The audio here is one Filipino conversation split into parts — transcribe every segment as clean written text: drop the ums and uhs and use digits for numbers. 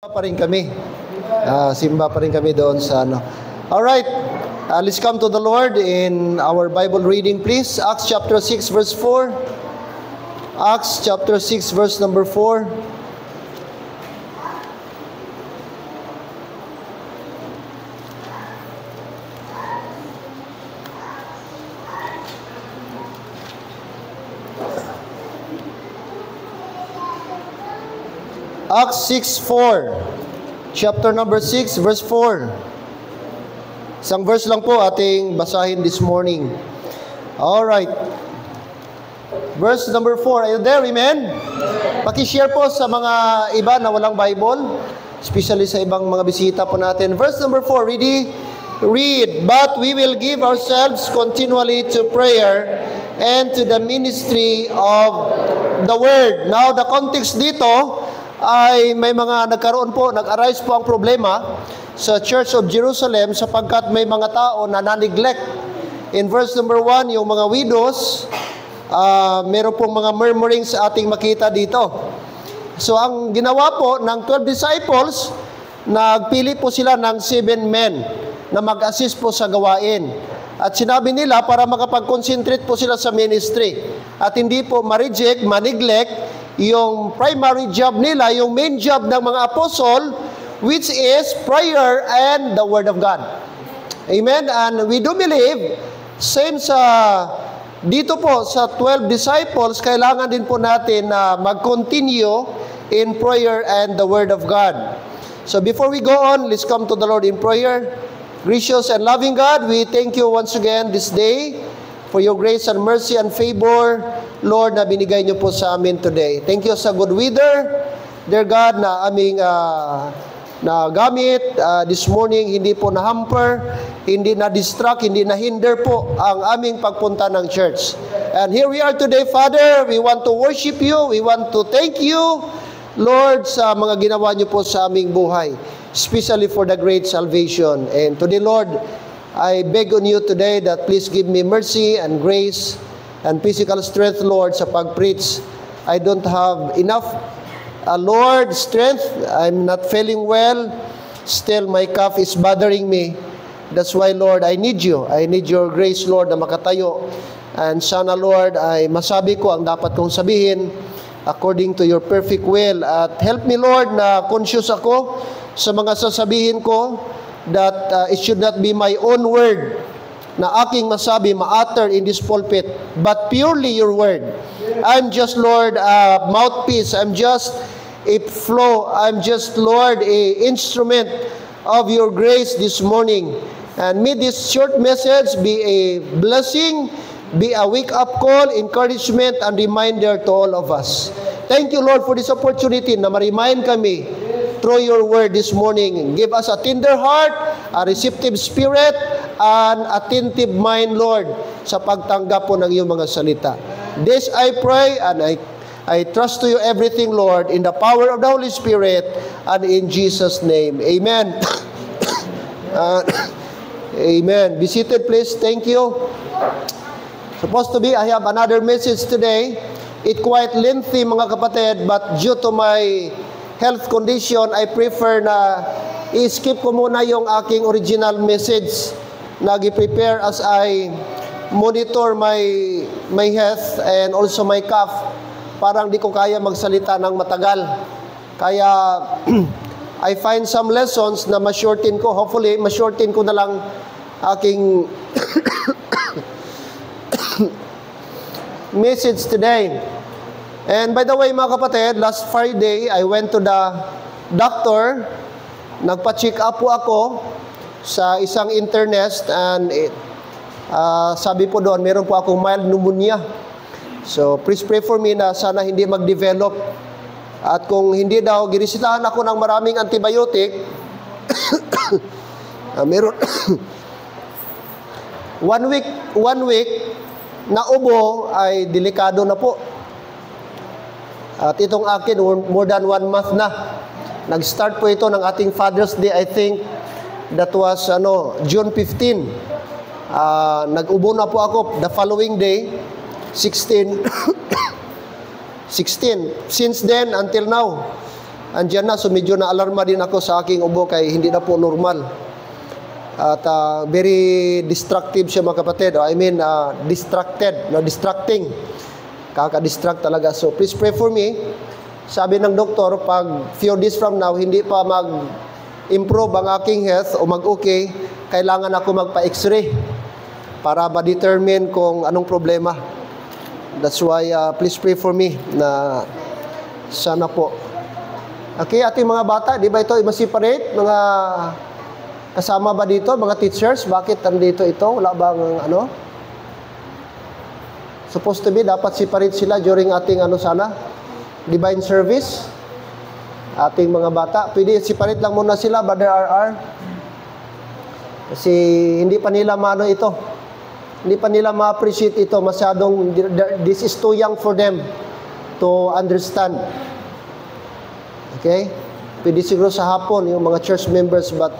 pa rin kami. Simba pa rin kami doon sa ano. Alright, let's come to the Lord in our Bible reading, please. Acts chapter 6, verse 4. Acts chapter 6, verse number 4. Acts 6:4. Chapter number 6, verse 4. Isang verse lang po ating basahin this morning. All right. Verse number 4. Are you there? Amen? Paki-share po sa mga iba na walang Bible, especially sa ibang mga bisita po natin. Verse number 4. Ready? Read. But we will give ourselves continually to prayer and to the ministry of the word. Now, the context dito ay may mga nag-arise po ang problema sa Church of Jerusalem sapagkat may mga tao na na-neglect. In verse number 1, yung mga widows, meron pong mga murmuring sa ating makita dito. So ang ginawa po ng 12 disciples, nagpili po sila ng 7 men na mag-assist po sa gawain. At sinabi nila para makapag-concentrate po sila sa ministry. At hindi po ma-reject, ma-neglect yung primary job nila, yung main job ng mga apostle, which is prayer and the Word of God. Amen? And we do believe, same sa dito po sa 12 disciples, kailangan din po natin na mag-continue in prayer and the Word of God. So before we go on, let's come to the Lord in prayer. Gracious and loving God, we thank you once again this day for your grace and mercy and favor, Lord, na binigay niyo po sa amin today. Thank you sa good weather, dear God, na aming na gamit this morning, hindi po na-hamper, hindi na-distract, hindi na-hinder po ang aming pagpunta ng church. And here we are today, Father. We want to worship you. We want to thank you, Lord, sa mga ginawa niyo po sa aming buhay, especially for the great salvation. And today, Lord, I beg on you today that please give me mercy and grace and physical strength, Lord, sa pag-preach. I don't have enough, Lord, strength. I'm not feeling well. Still, my cough is bothering me. That's why, Lord, I need you. I need your grace, Lord, na makatayo. And sana, Lord, ay masabi ko ang dapat kong sabihin according to your perfect will. At help me, Lord, na conscious ako sa mga sasabihin ko, that it should not be my own word na aking masabi, ma-utter in this pulpit, but purely your word. I'm just, Lord, a mouthpiece. I'm just a flow. I'm just, Lord, a instrument of your grace this morning. And may this short message be a blessing, be a wake-up call, encouragement, and reminder to all of us. Thank you, Lord, for this opportunity na ma-remind kami through your word this morning. Give us a tender heart, a receptive spirit, and attentive mind, Lord, sa pagtanggap po ng iyong mga salita. This I pray and I trust to you everything, Lord, in the power of the Holy Spirit and in Jesus' name. Amen. Amen. Be seated, please. Thank you. Supposed to be, I have another message today. It quite lengthy, mga kapatid, but due to my health condition, I prefer na i-skip ko muna yung aking original message na i-prepare as I monitor my health and also my cough. Parang di ko kaya magsalita ng matagal. Kaya I find some lessons na ma-shorten ko. Hopefully, ma-shorten ko na lang aking message today. And by the way, mga kapatid, last Friday, I went to the doctor. Nagpa-check up po ako sa isang internist and sabi po doon, meron po akong mild pneumonia. So, please pray for me na sana hindi mag-develop. At kung hindi daw, ginisitahan ako ng maraming antibiotic, meron one week na ubo ay delikado na po. At itong akin, more than 1 month na. Nag-start po ito ng ating Father's Day, I think, that was June 15. Nag-ubo na po ako the following day, 16. 16. Since then, until now, andyan na. So medyo na-alarma din ako sa aking ubo kay hindi na po normal. At very destructive siya mga kapatid. I mean, distracting. Kaka-distract talaga. So please pray for me. Sabi ng doktor, pag few days from now, hindi pa mag-improve ang aking health o mag-okay, kailangan ako magpa-x-ray para ma-determine kung anong problema. That's why, please pray for me na sana po. Okay, ating mga bata, di ba ito i-separate? Mga kasama ba dito? Mga teachers? Bakit nandito ito? Wala bang ano? Supposed to be, dapat separate sila during ating divine service. Ating mga bata. Pwede separate lang muna sila, Brother RR. Kasi hindi pa nila ito. Hindi pa nila ma-appreciate ito. Masyadong, this is too young for them to understand. Okay? Pwede siguro sa hapon, yung mga church members, but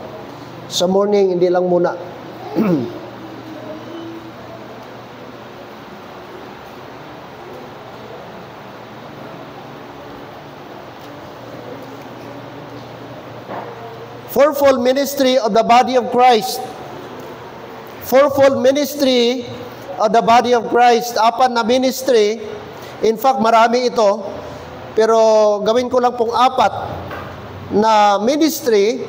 sa morning, hindi lang muna. Fourfold ministry of the body of Christ. Fourfold ministry of the body of Christ. 4 na ministry. In fact, marami ito. Pero gawin ko lang pong 4 na ministry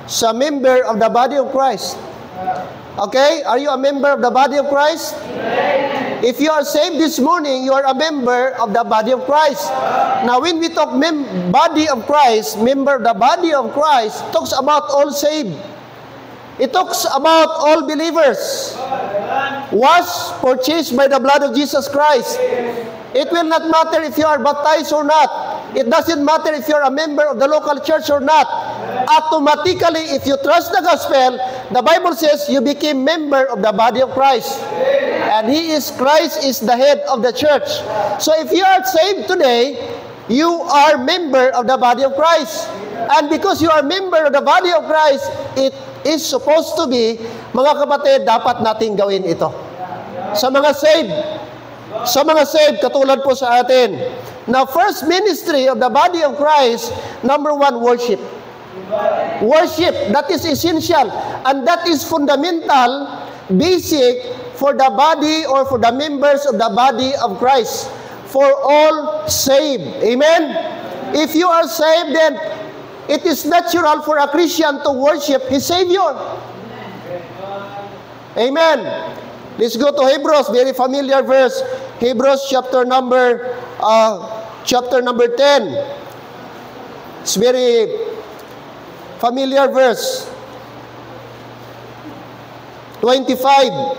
sa member of the body of Christ. Okay? Are you a member of the body of Christ? If you are saved this morning, you are a member of the body of Christ. Now, when we talk body of Christ, member of the body of Christ, talks about all saved. It talks about all believers. Washed, purchased by the blood of Jesus Christ. It will not matter if you are baptized or not. It doesn't matter if you're a member of the local church or not. Automatically, if you trust the gospel, the Bible says you became member of the body of Christ. And Christ is the head of the church. So if you are saved today, you are member of the body of Christ. And because you are member of the body of Christ, it is supposed to be, mga kapatid, dapat nating gawin ito. Sa mga saved, katulad po sa atin. Now, first ministry of the body of Christ, number 1, worship. Worship, that is essential. And that is fundamental, basic, for the body or for the members of the body of Christ. For all saved. Amen? If you are saved, then it is natural for a Christian to worship his Savior. Amen. Let's go to Hebrews, very familiar verse. Hebrews chapter number 10. It's very familiar verse. 25.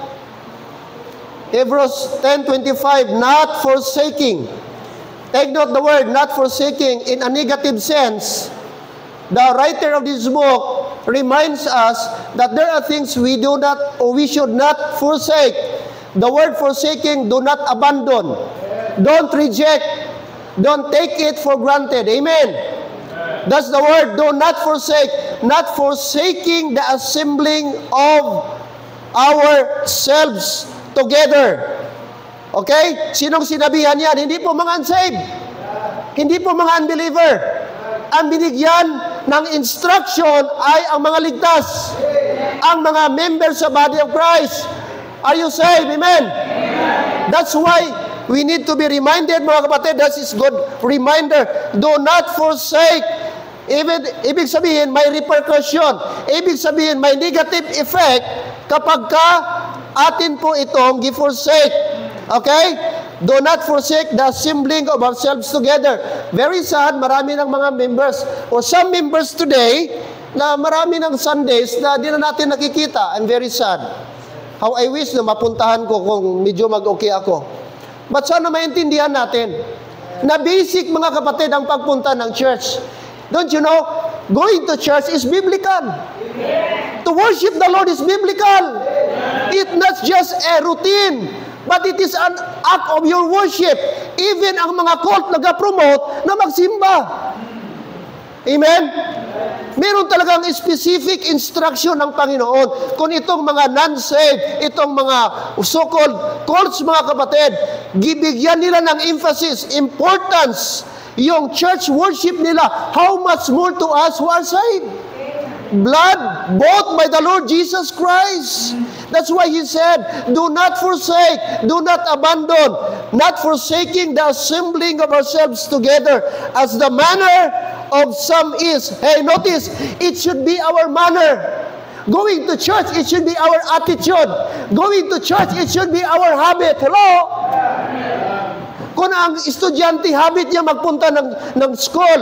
Hebrews 10:25, not forsaking. Take note the word, not forsaking, in a negative sense. The writer of this book reminds us that there are things we do not or we should not forsake. The word forsaking, do not abandon. Don't reject. Don't take it for granted. Amen. That's the word, do not forsake. Not forsaking the assembling of ourselves together. Okay? Sinong sinabihan yan? Hindi po mga unsaved. Hindi po mga unbeliever. Ang binigyan ng instruction ay ang mga ligtas. Ang mga members sa body of Christ. Are you saved? Amen? That's why we need to be reminded, mga kapatid, that is good reminder. Do not forsake. Ibig sabihin, may repercussion. Ibig sabihin, may negative effect kapag atin po itong gi-forsake. Okay? Do not forsake the assembling of ourselves together. Very sad, marami ng mga members or some members today na marami ng Sundays na di na natin nakikita. I'm very sad. How I wish na mapuntahan ko kung medyo mag-okay ako. But sana maintindihan natin na basic, mga kapatid, ang pagpunta ng church. Don't you know, going to church is biblical. To worship the Lord is biblical. It's not just a routine, but it is an act of your worship. Even ang mga cult nag-promote na magsimba. Amen? Meron talagang specific instruction ng Panginoon. Kung itong mga non-saved, itong mga so-called cults, mga kapatid, gibigyan nila ng emphasis, importance, yung church worship nila, how much more to us who are saved? Blood bought by the Lord Jesus Christ. That's why He said, do not forsake, do not abandon, not forsaking the assembling of ourselves together, as the manner of some is. Hey, notice, it should be our manner. Going to church, it should be our attitude. Going to church, it should be our habit. Hello? Kung ang estudyante, habit niya magpunta ng school,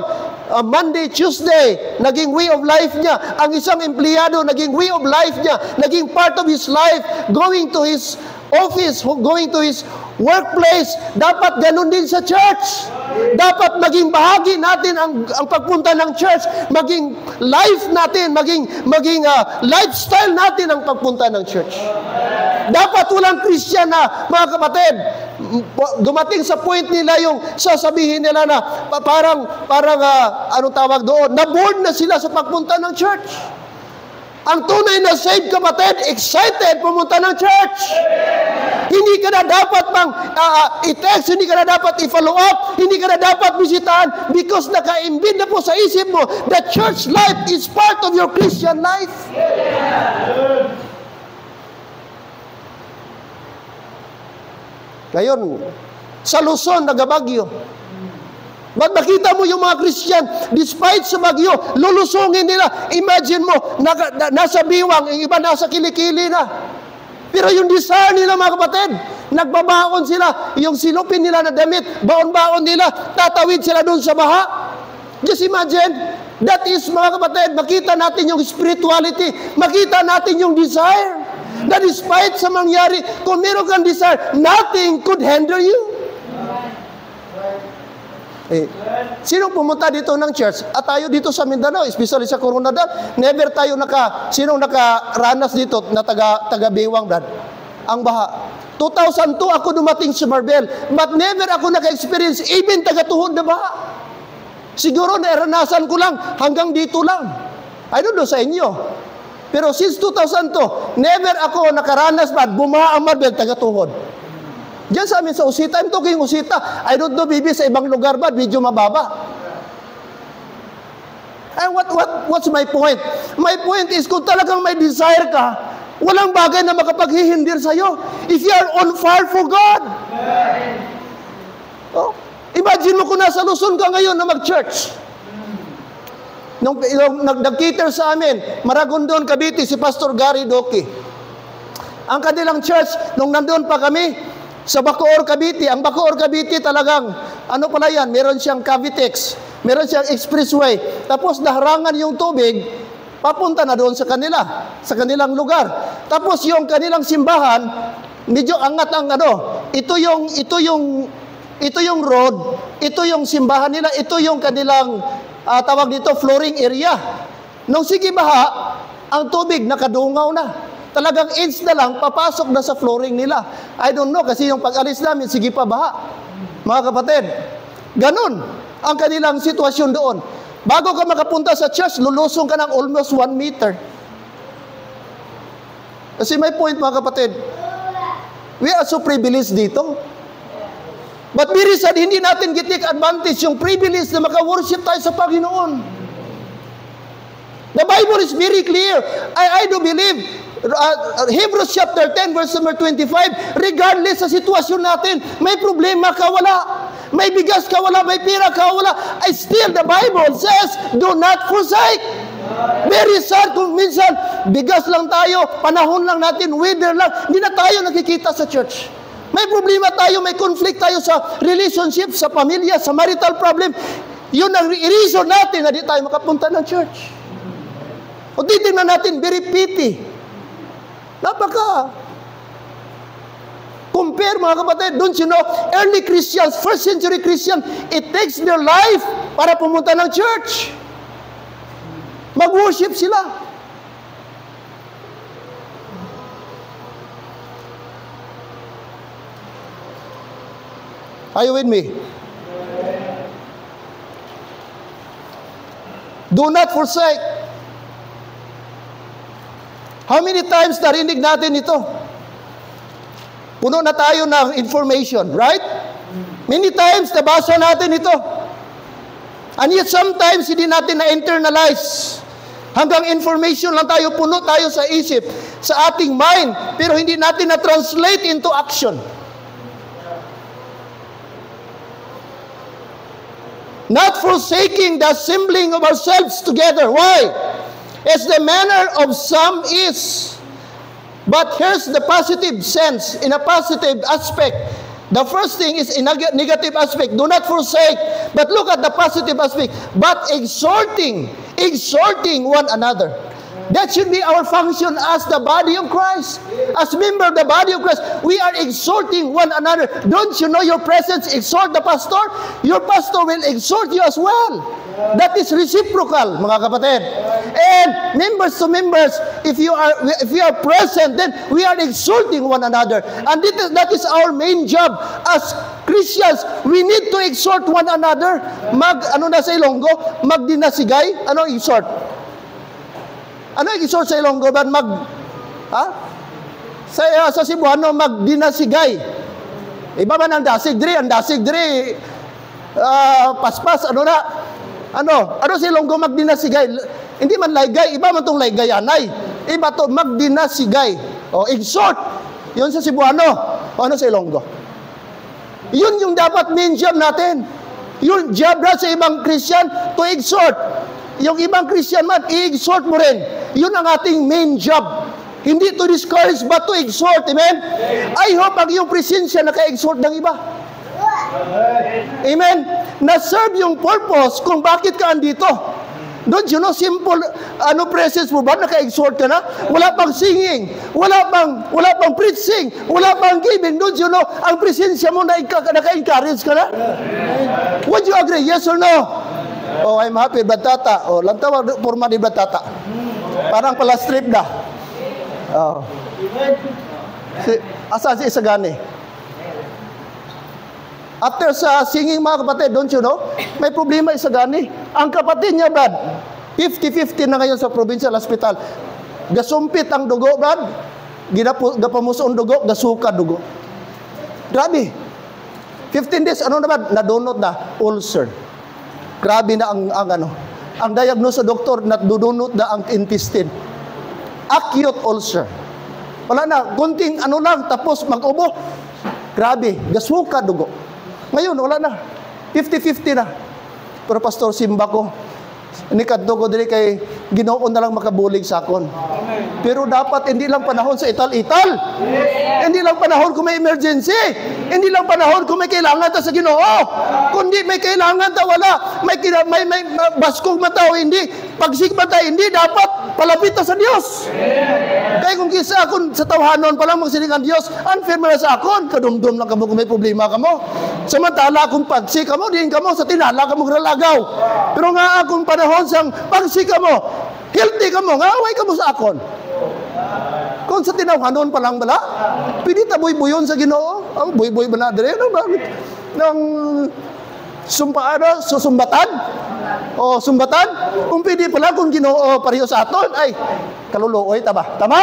Monday, Tuesday, naging way of life niya. Ang isang empleyado, naging way of life niya, naging part of his life, going to his office, going to his workplace. Dapat ganun din sa church. Dapat maging bahagi natin ang pagpunta ng church, maging life natin, maging lifestyle natin ang pagpunta ng church. Dapat walang Christian na, mga kapatid, dumating sa point nila yung sasabihin nila na parang anong tawag doon, na-bored na sila sa pagpunta ng church. Ang tunay na saved kapatid, excited pumunta ng church. Hindi ka na dapat i-text, hindi ka na dapat i-follow up, hindi ka na dapat bisitahan because naka-imbid na po sa isip mo that church life is part of your Christian life. Ngayon, sa Luzon, nagabagyo. Ba't nakita mo yung mga Christian, despite sa bagyo, lulusungin nila. Imagine mo, nasa biwang, yung iba nasa kilikili na. Pero yung desire nila, mga kapatid, nagbabaon sila, yung silupin nila na damit, baon-baon nila, tatawid sila doon sa baha. Just imagine, that is, mga kapatid, makita natin yung spirituality, makita natin yung desire. Na despite sa mangyari, kung meron kang desire, nothing could hinder you. Sinong pumunta dito ng church? At tayo dito sa Mindanao, especially sa Coronadal, never tayo sinong nakaranas dito na taga-Bewang, Brad? Ang baha. 2002 ako dumating sa Marbel, but never ako naka-experience even taga-tuhod na baha. Siguro naranasan ko lang, hanggang dito lang. I don't know sa inyo. Pero since 2002, never ako nakaranas ba, bumaha ang Marbel, taga-tuhod. Diyan sa amin sa Usita, I'm talking Usita. I don't know, maybe sa ibang lugar ba, medyo mababa. And what's my point? My point is, kung talagang may desire ka, walang bagay na makapaghihindir sa'yo. If you are on fire for God. Oh, imagine mo kung nasa Luzon ka ngayon na mag-church. Nung nag-cater sa amin, Maragondon, Cavite, si Pastor Gary Doki. Ang kanilang church, nung nandoon pa kami, sa Bacoor, Cavite, ang Bacoor, Cavite talagang, ano pala yan, meron siyang Cavitex, meron siyang expressway, tapos naharangan yung tubig, papunta na doon sa kanilang lugar. Tapos yung kanilang simbahan, medyo angat ang ito yung road, ito yung simbahan nila, ito yung kanilang tawag dito, flooring area. Nung sige baha, ang tubig nakadungaw na. Talagang inch na lang, papasok na sa flooring nila. I don't know, kasi yung pag-alis namin, sige pa baha. Mga kapatid, ganun ang kanilang sitwasyon doon. Bago ka makapunta sa church, lulusong ka ng almost 1 meter. Kasi may point, mga kapatid, we are so privileged dito. But very sad, hindi natin take advantage yung privilege na maka-worship tayo sa Panginoon. The Bible is very clear. I do believe, Hebrews chapter 10, verse number 25, regardless sa sitwasyon natin, may problema ka, wala. May bigas ka, wala. May pira ka, wala. Still, the Bible says, do not forsake. Very sad kung minsan, bigas lang tayo, panahon lang natin, weather lang, hindi na tayo nakikita sa church. May problema tayo, may conflict tayo sa relationship, sa pamilya, sa marital problem. Yun ang reason natin na di tayo makapunta ng church. O titignan natin, very pity. Compare, mga kapatid, don't you know, early Christians, first century Christian, it takes their life para pumunta ng church. Mag-worship sila. Are you with me? Do not forsake. How many times narinig natin ito? Puno na tayo ng information, right? Many times nabasa natin ito. And yet sometimes hindi natin na-internalize. Hanggang information lang tayo, puno tayo sa isip, sa ating mind, pero hindi natin na-translate into action. Not forsaking the assembling of ourselves together. Why? As the manner of some is. But here's the positive sense, in a positive aspect. The first thing is in a negative aspect. Do not forsake. But look at the positive aspect. But exhorting one another. That should be our function as the body of Christ. As member of the body of Christ, we are exhorting one another. Don't you know your presence exhort the pastor? Your pastor will exhort you as well. That is reciprocal, mga kapatid. And members to members, if we are present, then we are exhorting one another. And that is our main job as Christians. We need to exhort one another. Ano na sa Ilonggo? Magdinasigay? Ano exhort? Ano yung isort sa Ilonggo? Sa Cebuano, magdinasigay. Iba man ang dasig diri, paspas, ano sa Ilonggo magdinasigay? Hindi man laygay, iba man tong laygayanay. Iba to magdinasigay. O, exhort. Yun sa Cebuano. O, ano sa Ilonggo? Yun yung dapat main job natin. Yung job na sa ibang Christian to exhort. Yung ibang Christian man, i-exhort mo rin. Yun ang ating main job. Hindi to discourage, but to exhort. Amen? I hope ang iyong presensya naka-exhort ng iba. Amen? Na-serve yung purpose kung bakit ka andito. Don't you know, simple presence mo ba? Naka-exhort ka na? Wala pang singing, wala pang preaching, wala pang giving. Don't you know, ang presensya mo naka-encourage ka na? Would you agree? Yes or no? Oh, I'm happy, Batata. Oh, lang tawag forma ni Batata. Parang pala strip na. Oh. Asa si Isagani? After sa singing, mga kapatid, don't you know, may problema Isagani. Ang kapatid niya, Brad, 50-50 na ngayon sa provincial hospital. Gasumpit ang dugo, Brad. Gapamuso ang dugo, gasuka dugo. Grabe. 15 days, ano na, Brad? Nadunot na, ulcer. Grabe na ang diagnose sa doktor, nadudunot na ang intestine. Acute ulcer. Wala na, kunting lang, tapos mag-ubo. Grabe, gasuka dugo. Ngayon, wala na. 50-50 na. Pero Pastor, simba ko. Nikadto ko dili kay Ginoo na lang makabulig sa akon. Pero dapat hindi lang panahon sa ital-ital. Hindi lang panahon kung may emergency. Hindi lang panahon kung may kailangan ta sa Ginoo. Kundi may kailangan ta wala. May baskog mataw hindi. Pagsig mataw hindi dapat palapit ta sa Dios. Kaya kung kisa akon sa tawhanon pa lang magsiling ang Dios, unfair man sa akon, kadumdum lang kamo kung may problema kamo. Samantala kung pagsig kamo din kamo sa tinala kamo ralagaw. Pero nga akong panahon sang pagsig kamo, healthy kamo, nga away kamo sa akon. Kung sa tinawhanon pa lang bala, pinita buy-buyon sa Ginoo. Ang buy-buy ba na dire? Nang sumbatan? O sumbatan? Kung pwede pala kung Ginoo pareho sa aton, ay, kaluluoy, tama?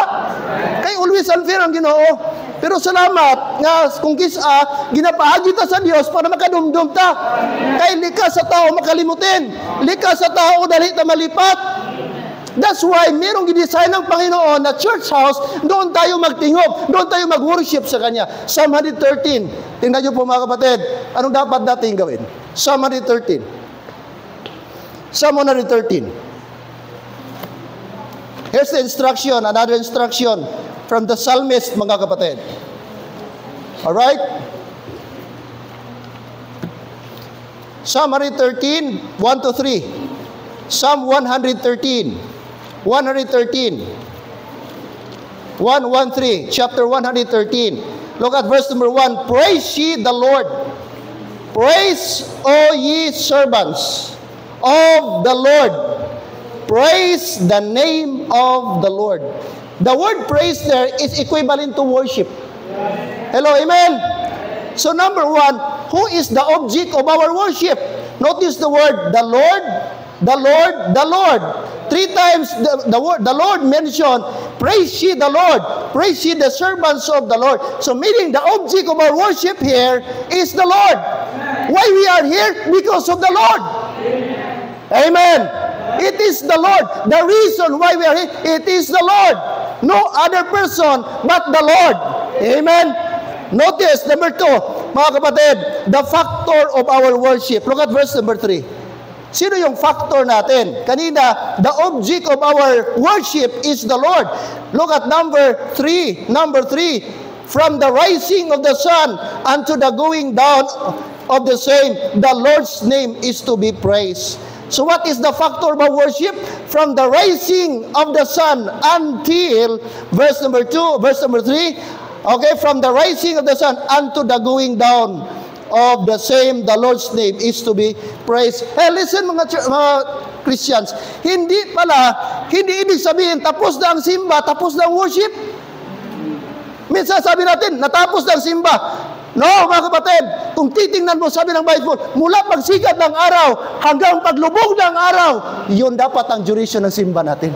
Kay always unfair ang Ginoo. Pero salamat nga kung kisa ginapaagi ta sa Dios para makadumdum ta. Kay likas sa tao makalimutin. Likas sa tao dali ta malipat. That's why merong gidesign ng Panginoon na church house, doon tayo magtingop, doon tayo mag-worship sa Kanya. Psalm 113. Tingnan niyo po mga kapatid, anong dapat natin gawin? Psalm 113. Psalm 113. Here's the instruction, another instruction from the psalmist, mga kapatid. Alright? Psalm 113, 1-3. Psalm 113. 113. 113. Chapter 113. Look at verse number 1. Praise ye the Lord. Praise, O ye servants of the Lord. Praise the name of the Lord. The word praise there is equivalent to worship. Hello, amen? So number 1, who is the object of our worship? Notice the word, the Lord, the Lord, the Lord. 3 times the word, the Lord mentioned, praise ye the Lord, praise ye the servants of the Lord. So meaning the object of our worship here is the Lord. Why we are here? Because of the Lord. Amen. It is the Lord. The reason why we are here, it is the Lord. No other person but the Lord. Amen. Notice, number 2, mga kapatid, the factor of our worship. Look at verse number 3. Sino yung factor natin? Kanina, the object of our worship is the Lord. Look at number 3. Number 3, from the rising of the sun unto the going down of the same, the Lord's name is to be praised. So what is the factor of our worship? From the rising of the sun until, verse number 2, verse number 3, okay, from the rising of the sun unto the going down of the same, the Lord's name is to be praised. Hey, listen mga Christians, hindi ibig sabihin tapos na ang simba, tapos na ang worship. Minsan sabi natin, natapos na ang simba. No, mga kapatid, kung titingnan mo, sabi ng Bible, mula pagsikat ng araw hanggang paglubog ng araw, yun dapat ang duration ng simba natin.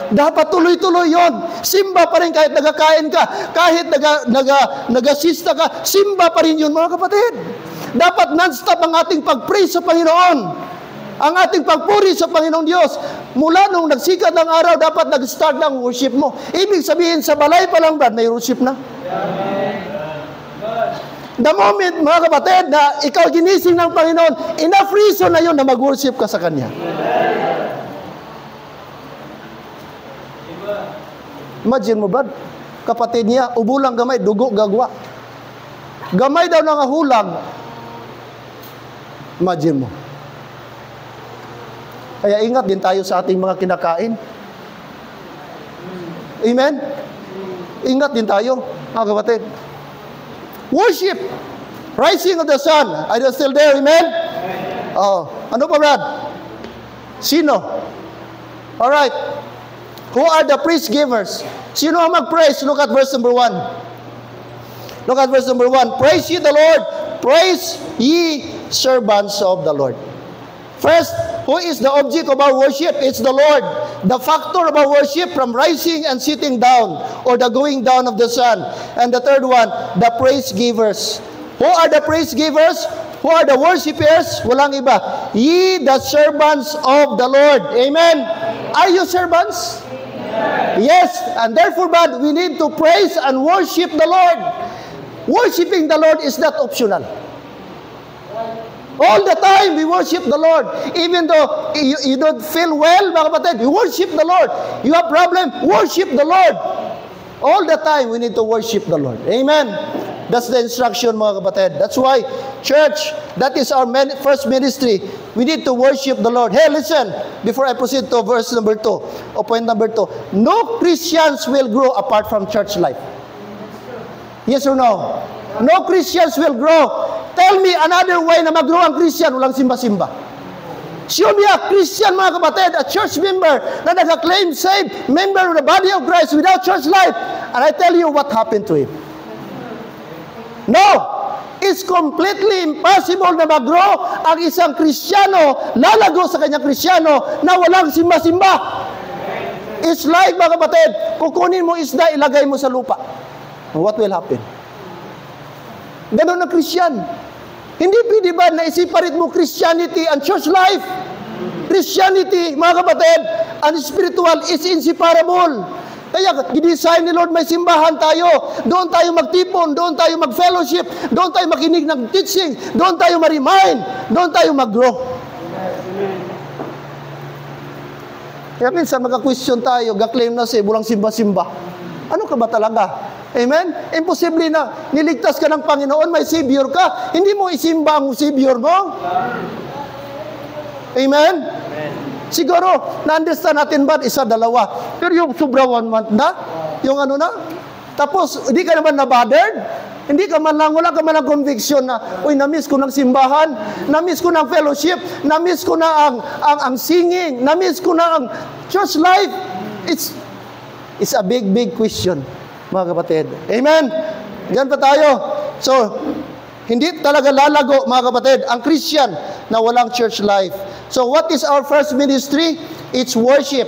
Dapat tuloy-tuloy yon. Simba pa rin kahit nagkakain ka, kahit nagasista ka, simba pa rin yun, mga kapatid. Dapat non-stop ang ating pag-praise sa Panginoon. Ang ating pagpuri sa Panginoong Diyos. Mula nung nagsikat ng araw, dapat nag-start ng worship mo. Ibig sabihin, sa balay pa lang, Brad, may worship na. The moment, mga kapatid, na ikaw ginising ng Panginoon, enough reason na yun na mag-worship ka sa Kanya. Imagine mo ba, kapatid niya, ubulang gamay, dugo gagwa. Gamay daw ng hulag. Imagine mo. Kaya ingat din tayo sa ating mga kinakain. Amen? Ingat din tayo, mga kapatid. Worship. Rising of the sun. Are you still there? Amen? Oh, ano pa, Brad? Sino? Alright. Who are the praise givers? Sino ang mag-praise? Look at verse number 1. Look at verse number 1. Praise ye the Lord. Praise ye servants of the Lord. First, who is the object of our worship? It's the Lord. The factor of our worship from rising and sitting down or the going down of the sun. And the third one, the praise givers. Who are the praise givers? Who are the worshipers? Walang iba. Ye the servants of the Lord. Amen. Are you servants? Yes. And therefore, God, we need to praise and worship the Lord. Worshiping the Lord is not optional. All the time, we worship the Lord. Even though you don't feel well, mga kapatid, you worship the Lord. You have problem, worship the Lord. All the time, we need to worship the Lord. Amen. That's the instruction, mga kapatid. That's why, church, that is our first ministry. We need to worship the Lord. Hey, listen, before I proceed to verse number 2, or point number 2, no Christians will grow apart from church life. Yes or no? No Christians will grow. Tell me another way na mag-grow ang Christian, walang simba-simba. Show me a Christian, mga kapatid, a church member na nag-claim saved, member of the body of Christ without church life. And I tell you what happened to him. No! It's completely impossible na mag-grow ang isang Kristiyano, lalago sa kanyang Kristiyano na walang simba-simba. It's like, mga kapatid, kukunin mo isda, ilagay mo sa lupa. What will happen? Ganon na Christian. Hindi pwede ba na isiparit mo Christianity and church life? Christianity, mga kapatid, and spiritual is inseparable. Kaya, gidesign ni Lord, may simbahan tayo. Doon tayo magtipon, doon tayo mag-fellowship, doon tayo makinig ng teaching, doon tayo ma-remind, doon tayo mag-grow. Kaya minsan magka-question tayo, ga-claim na siya, bulang simba-simba. Ano ka ba talaga? Amen? Imposible na. Niligtas ka ng Panginoon, may Savior ka. Hindi mo isimba ang Savior mo. Amen? Siguro, na-understand natin ba? Isa, dalawa. Pero yung sobra 1 month na, yung ano na, tapos, hindi ka naman na-bothered. Hindi ka man lang, wala ka man lang conviction na, uy, na-miss ko ng simbahan, na-miss ko ng fellowship, na-miss ko na ang singing, na-miss ko na ang church life. It's a big, big question, mga kapatid. Amen? Diyan pa tayo. So, hindi talaga lalago, mga kapatid, ang Christian na walang church life. So, what is our first ministry? It's worship.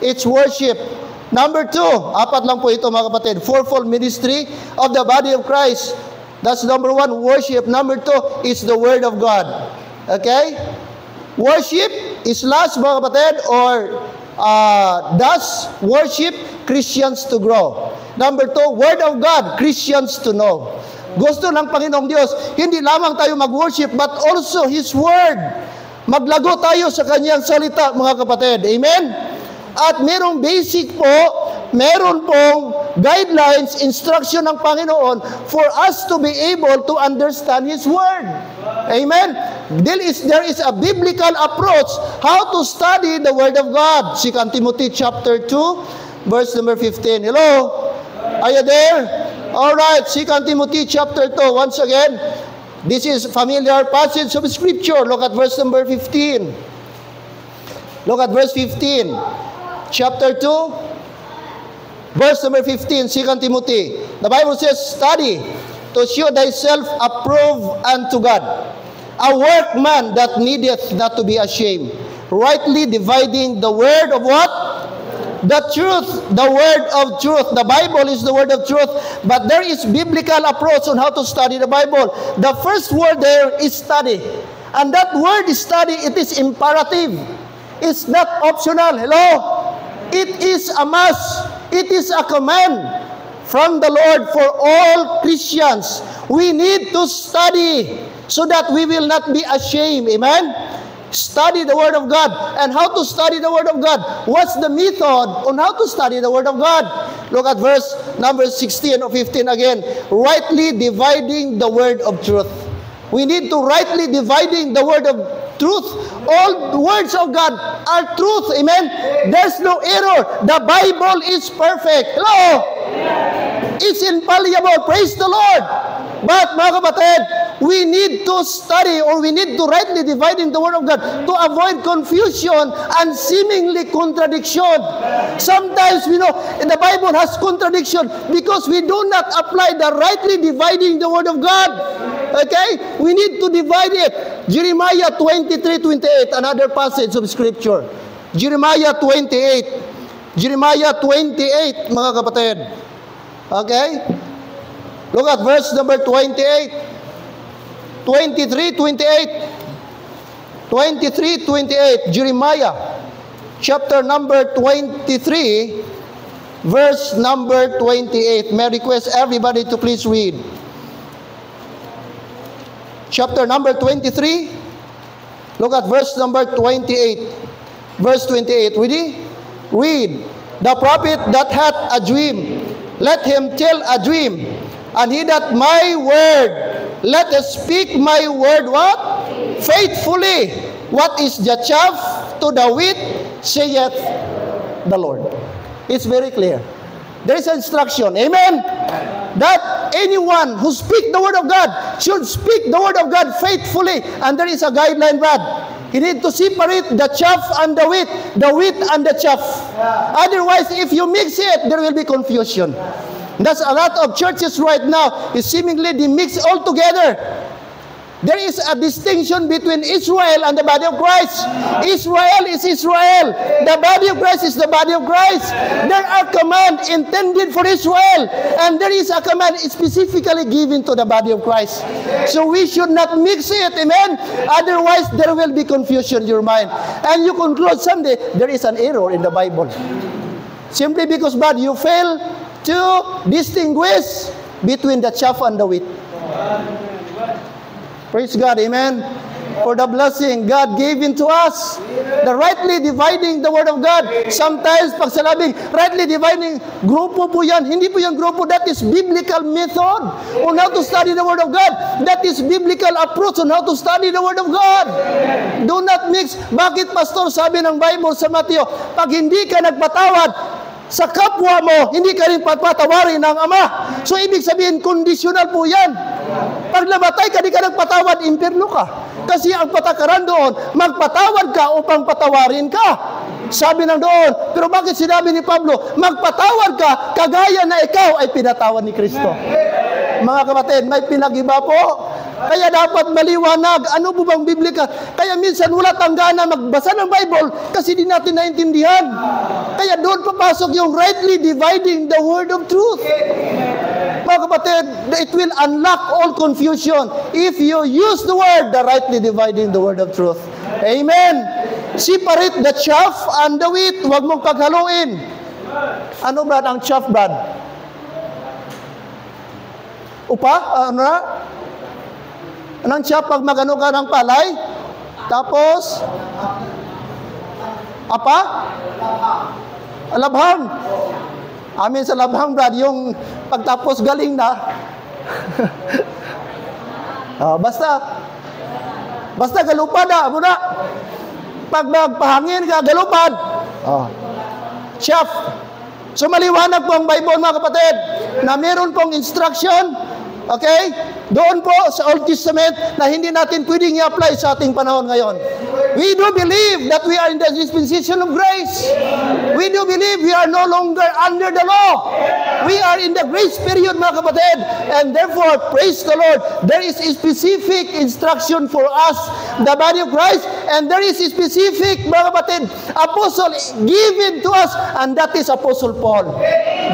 It's worship. Number 2, 4 lang po ito, mga kapatid. Fourfold ministry of the body of Christ. That's number 1, worship. Number 2 is the Word of God. Okay? Worship, slash mga kapatid, or does worship Christians to grow. Number 2, Word of God, Christians to know. Gusto ng Panginoong Diyos, hindi lamang tayo mag-worship, but also His Word. Maglago tayo sa Kanyang salita, mga kapatid. Amen? At merong basic po, meron pong guidelines, instruction ng Panginoon for us to be able to understand His Word. Amen? There is a biblical approach how to study the Word of God. 2 Timothy chapter 2, verse number 15. Hello? Are you there? Alright, 2 Timothy chapter 2. Once again, this is familiar passage of Scripture. Look at verse number 15. Look at verse 15. Chapter 2, verse number 15, 2 Timothy. The Bible says, study to show thyself approved unto God, a workman that needeth not to be ashamed, rightly dividing the word of what? The truth, the word of truth. The Bible is the word of truth, but there is biblical approach on how to study the Bible. The first word there is study. And that word is study, it is imperative. It's not optional. Hello? It is a must. It is a command from the Lord for all Christians. We need to study so that we will not be ashamed. Amen? Study the Word of God. And how to study the Word of God? What's the method on how to study the Word of God? Look at verse number 16 or 15 again. Rightly dividing the Word of truth. We need to rightly dividing the Word of truth. All the words of God are truth. Amen? There's no error. The Bible is perfect. Hello? It's infallible. Praise the Lord. But mga kapatid, we need to study, or we need to rightly dividing the Word of God to avoid confusion and seemingly contradiction. Sometimes we know the Bible has contradiction because we do not apply the rightly dividing the Word of God. Okay? We need to divide it. Jeremiah 23:28, another passage of Scripture. Jeremiah 28. Jeremiah 28, mga kapatid. Okay? Look at verse number 28. 23:28. 23:28. Jeremiah chapter number 23, verse number 28. May I request everybody to please read. Chapter number 23. Look at verse number 28. Verse 28. Ready? Read. The prophet that hath a dream, let him tell a dream. And he that my word, let us speak my word what? Faithfully. What is the chaff to the wheat, saith the Lord. It's very clear. There is instruction. Amen? That anyone who speak the word of God should speak the word of God faithfully. And there is a guideline, Brad. You need to separate the chaff and the wheat and the chaff. Otherwise, if you mix it, there will be confusion. That's a lot of churches right now. Is seemingly they mix all together. There is a distinction between Israel and the body of Christ. Israel is Israel. The body of Christ is the body of Christ. There are commands intended for Israel, and there is a command specifically given to the body of Christ. So we should not mix it, amen? Otherwise, there will be confusion in your mind. And you conclude someday, there is an error in the Bible. Simply because, but you fail to distinguish between the chaff and the wheat. Praise God, amen. For the blessing God gave into us. The rightly dividing the Word of God. Sometimes, pag salabing, rightly dividing, grupo po yan. Hindi po yan grupo. That is biblical method on how to study the Word of God. That is biblical approach on how to study the Word of God. Do not mix. Bakit, Pastor, sabi ng Bible sa Mateo, pag hindi ka nagpatawad sa kapwa mo, hindi ka rin papatawarin ng Ama. So, ibig sabihin, conditional po yan. Pag namatay ka, di ka nagpatawad, impyerno ka. Kasi ang patakaran doon, magpatawad ka upang patawarin ka. Sabi ng doon, pero bakit sinabi ni Pablo, magpatawad ka, kagaya na ikaw ay pinatawad ni Kristo. Mga kapatid, may pinag-iba po. Kaya dapat maliwanag. Ano po bang Biblika? Kaya minsan wala tang gana magbasa ng Bible kasi di natin naintindihan. Kaya doon papasok yung rightly dividing the word of truth. Mga kapatid, it will unlock all confusion if you use the word, the rightly dividing the word of truth. Amen. Separate the chaff and the wheat. Huwag mong paghaluin. Ano, Brad, ang chaff, Brad? Upa? Ano na? Anong chaff pag magano ka ng palay? Tapos, apa? Labhang. Amin sa labhang, Brad, yung pagtapos galing na. Basta galupad na, muna. Pag magpahangin ka, galupad. Chaff. So maliwanag po ang Bible, mga kapatid, na meron pong instruction, okay, doon po sa Old Testament na hindi natin pwedeng i-apply sa ating panahon ngayon. We do believe that we are in the dispensation of grace. We do believe we are no longer under the law. We are in the grace period, mga kapatid. And therefore, praise the Lord, there is a specific instruction for us, the body of Christ, and there is a specific, mga kapatid, apostle given to us, and that is Apostle Paul.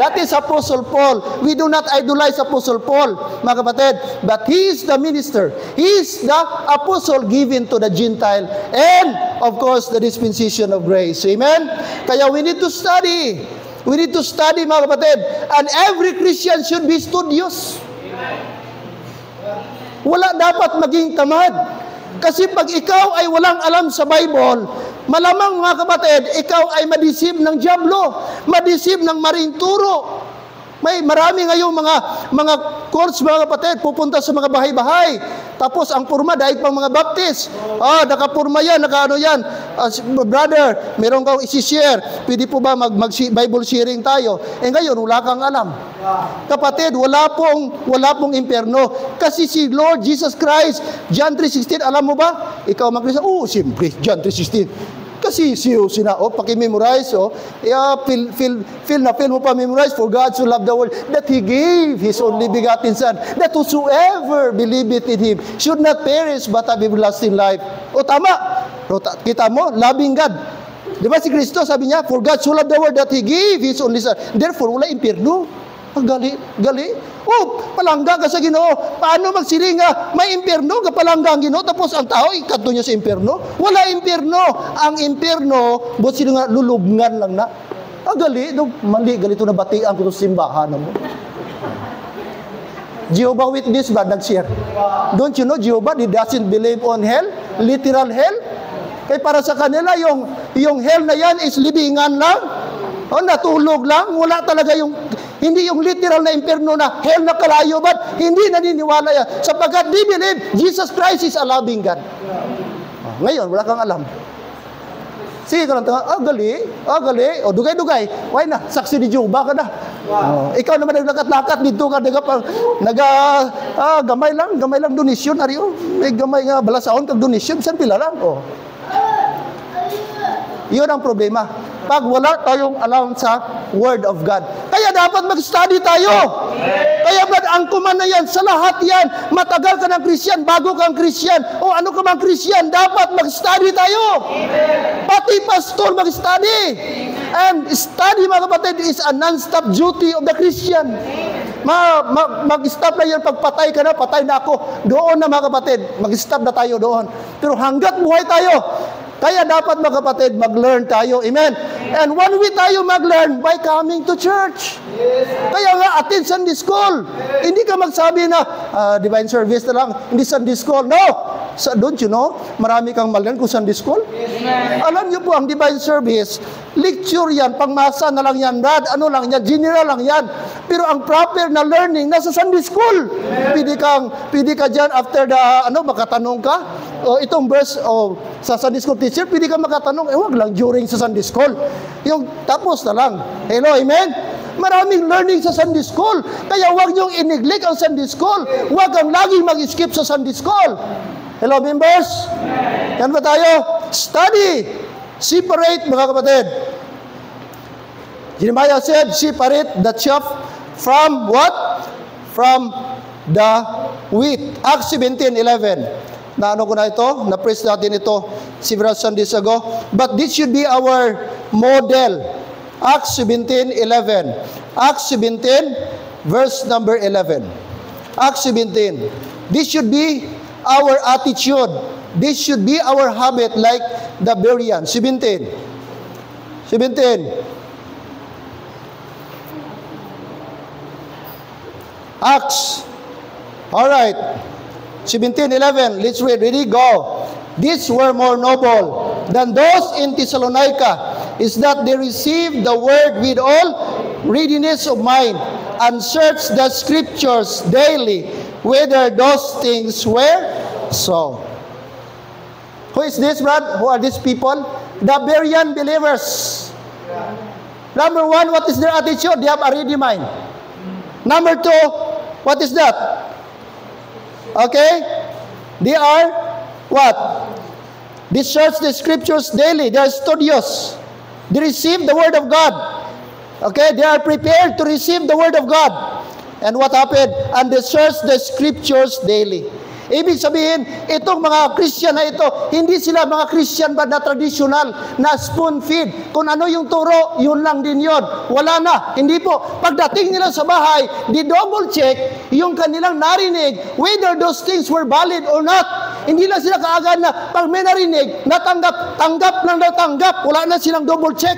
That is Apostle Paul. We do not idolize Apostle Paul, mga kapatid, but he is the minister. He is the apostle given to the Gentile, and of course, the dispensation of grace. Amen? Kaya we need to study. We need to study, mga kapatid. And every Christian should be studious. Wala dapat maging tamad. Kasi pag ikaw ay walang alam sa Bible, malamang, mga kapatid, ikaw ay madisib ng dyablo, madisib ng maring turo. May marami ngayong mga course, mga kapatid, pupunta sa mga bahay-bahay. Tapos ang purma dahil pang mga baptist. Nakapurma yan, nakaano yan. Brother, meron kang isi-share. Pwede po ba mag-Bible sharing tayo? Ngayon, wala kang alam. Kapatid, wala pong impyerno. Kasi si Lord Jesus Christ, John 3:16, alam mo ba? Ikaw mag-Christian, siyempre, John 3:16. Kasi paki-memorize, feel mo pa memorize, for God so loved the world that He gave His only begotten Son, that whosoever believeth in Him should not perish but have everlasting life. Tama. Kita mo, loving God. Di ba si Kristo, sabi niya, for God so loved the world that He gave His only Son. Therefore, wala impyerno. Gali. Palangga ka sa Ginoo. Paano magsilinga? May impyerno, kapalangga ang Ginoo, tapos ang tao, ikato niya sa impyerno. Wala impyerno. Ang impyerno, buot sila nga, lulubngan lang na. Gali, mali, galito na batian ko sa simbahan mo. Jehovah Witness ba, nag-share? Don't you know, Jehovah, they doesn't believe on hell, literal hell. Kaya para sa kanila, yung hell na yan is libingan lang. Natulog lang. Wala talaga hindi yung literal na impyerno na hell na kalayo, but hindi naniniwala yan. Sapagkat they believe Jesus Christ is a loving God. Ngayon, wala kang alam. Sige ka lang, gali. Dugay. Why na? Saksi ni Jehovah ka na. Ikaw naman naglakat-lakat dito ka, gamay lang donation. May gamay nga balasaon kag donation, saan pila lang? Yun ang problema. Pag wala tayong alam sa Word of God. Kaya dapat mag-study tayo. Kaya Brad, ang kuman na yan, sa lahat yan, matagal ka ng Christian, bago kang Christian, o ano ka mang Christian, dapat mag-study tayo. Pati pastor mag-study. And study, mga kapatid, is a non-stop duty of the Christian. Mag-stop na yan, pagpatay ka na, patay na ako. Doon na, mga kapatid, mag-stop na tayo doon. Pero hanggat buhay tayo, kaya dapat, mga kapatid, mag-learn tayo. Amen. And one way tayo mag-learn by coming to church. Kaya nga, attend Sunday school. Hindi ka magsabi na, divine service na lang, hindi Sunday school. No! Don't you know, marami kang mag-learn kung Sunday school. Alam niyo po, ang divine service, lecture yan, pangmasa na lang yan, Brad, ano lang yan, general lang yan. Pero ang proper na learning, nasa Sunday school. Pwede ka dyan after the, makatanong ka. Itong verse, sa Sunday school teacher, pwede ka makatanong, wag lang during sa Sunday school. Yung tapos na lang. Hello, amen? Maraming learning sa Sunday school. Kaya wag niyong i-neglect ang Sunday school. Wag kang laging mag-skip sa Sunday school. Hello, members? Yan ba tayo? Study. Separate, mga kapatid. Jeremiah said, separate the chaff from what? From the wheat. Acts 17:11. Naano ko na ito? Na-preach natin ito several Sundays ago. But this should be our model. Acts 17:11. Acts 17, verse number 11. Acts 17. This should be our attitude. This should be our habit like the Bereans. 17. Acts. Alright. 17:11. Let's read. Ready? Go. These were more noble than those in Thessalonica, is that they received the word with all readiness of mind, and searched the scriptures daily, whether those things were so. Who is this, Brad? Who are these people? The Berean believers. Number one, what is their attitude? They have a ready mind. Number two, what is that? Okay? They are what? They search the scriptures daily. They are studious. They receive the word of God. Okay? They are prepared to receive the word of God. And what happened? And they search the scriptures daily. Ibig sabihin, itong mga Christian na ito, hindi sila mga Christian ba na traditional, na spoon feed. Kung ano yung turo, yun lang din yun. Wala na. Hindi po. Pagdating nila sa bahay, di double check yung kanilang narinig, whether those things were valid or not. Hindi lang sila kaagad na, pag may narinig, tanggap lang na tanggap. Wala na silang double check.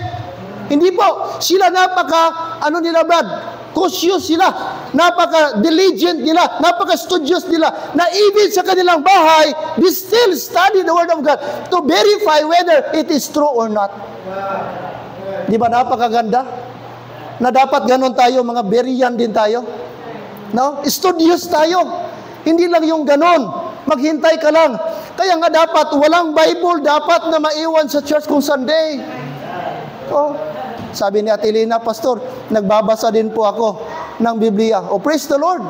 Hindi po. Sila nila, Brad? Cautious sila, napaka-diligent nila, napaka-studious nila, na even sa kanilang bahay, they still study the Word of God to verify whether it is true or not. Di ba napakaganda? Na dapat ganun tayo, mga Berean din tayo. No? Studious tayo. Hindi lang yung ganun. Maghintay ka lang. Kaya nga dapat, walang Bible dapat na maiwan sa church kung Sunday. Oh. Sabi ni Ate Lina, Pastor, nagbabasa din po ako ng Biblia. Oh, praise the Lord.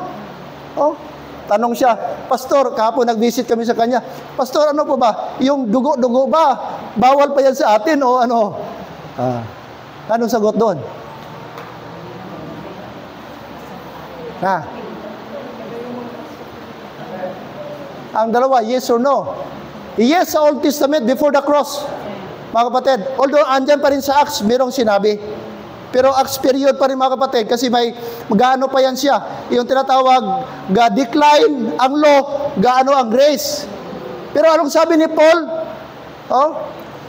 Oh, tanong siya, Pastor, kahapon nag-visit kami sa kanya. Pastor, ano po ba? Yung dugo-dugo ba? Bawal pa yan sa atin o ano? Anong sagot doon? Ang dalawa, yes or no? Yes sa Old Testament before the cross. Mga kapatid, although andyan pa rin sa Acts, merong sinabi. Pero Acts period pa rin mga kapatid, kasi may gaano pa yan siya. Yung tinatawag, ga-decline ang law, gaano ang grace. Pero anong sabi ni Paul?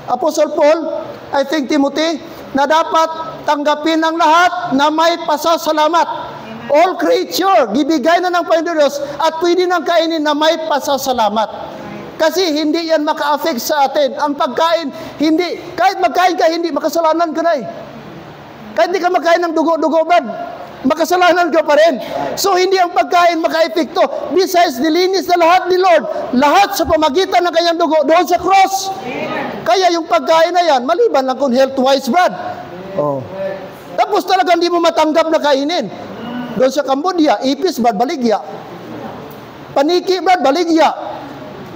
Apostle Paul, I think Timothy, na dapat tanggapin ng lahat na may pasasalamat. All creature, gibigay na ng Panginoon Diyos at pwede nang kainin na may pasasalamat. Kasi hindi yan maka-affect sa atin. Ang pagkain, hindi. Kahit magkain ka, hindi. Makasalanan ka na eh. Kahit hindi ka magkain ng dugo-dugo, bad, makasalanan ka pa rin. So, hindi ang pagkain maka-epekto. Besides, nilinis na lahat ni Lord. Lahat sa pamagitan ng kanyang dugo doon sa cross. Kaya yung pagkain na yan, maliban lang kung health-wise, Brad. Oh. Tapos talagang hindi mo matanggap na kainin. Doon sa Cambodia, ipis, Brad, baligya. Paniki, Brad, baligya.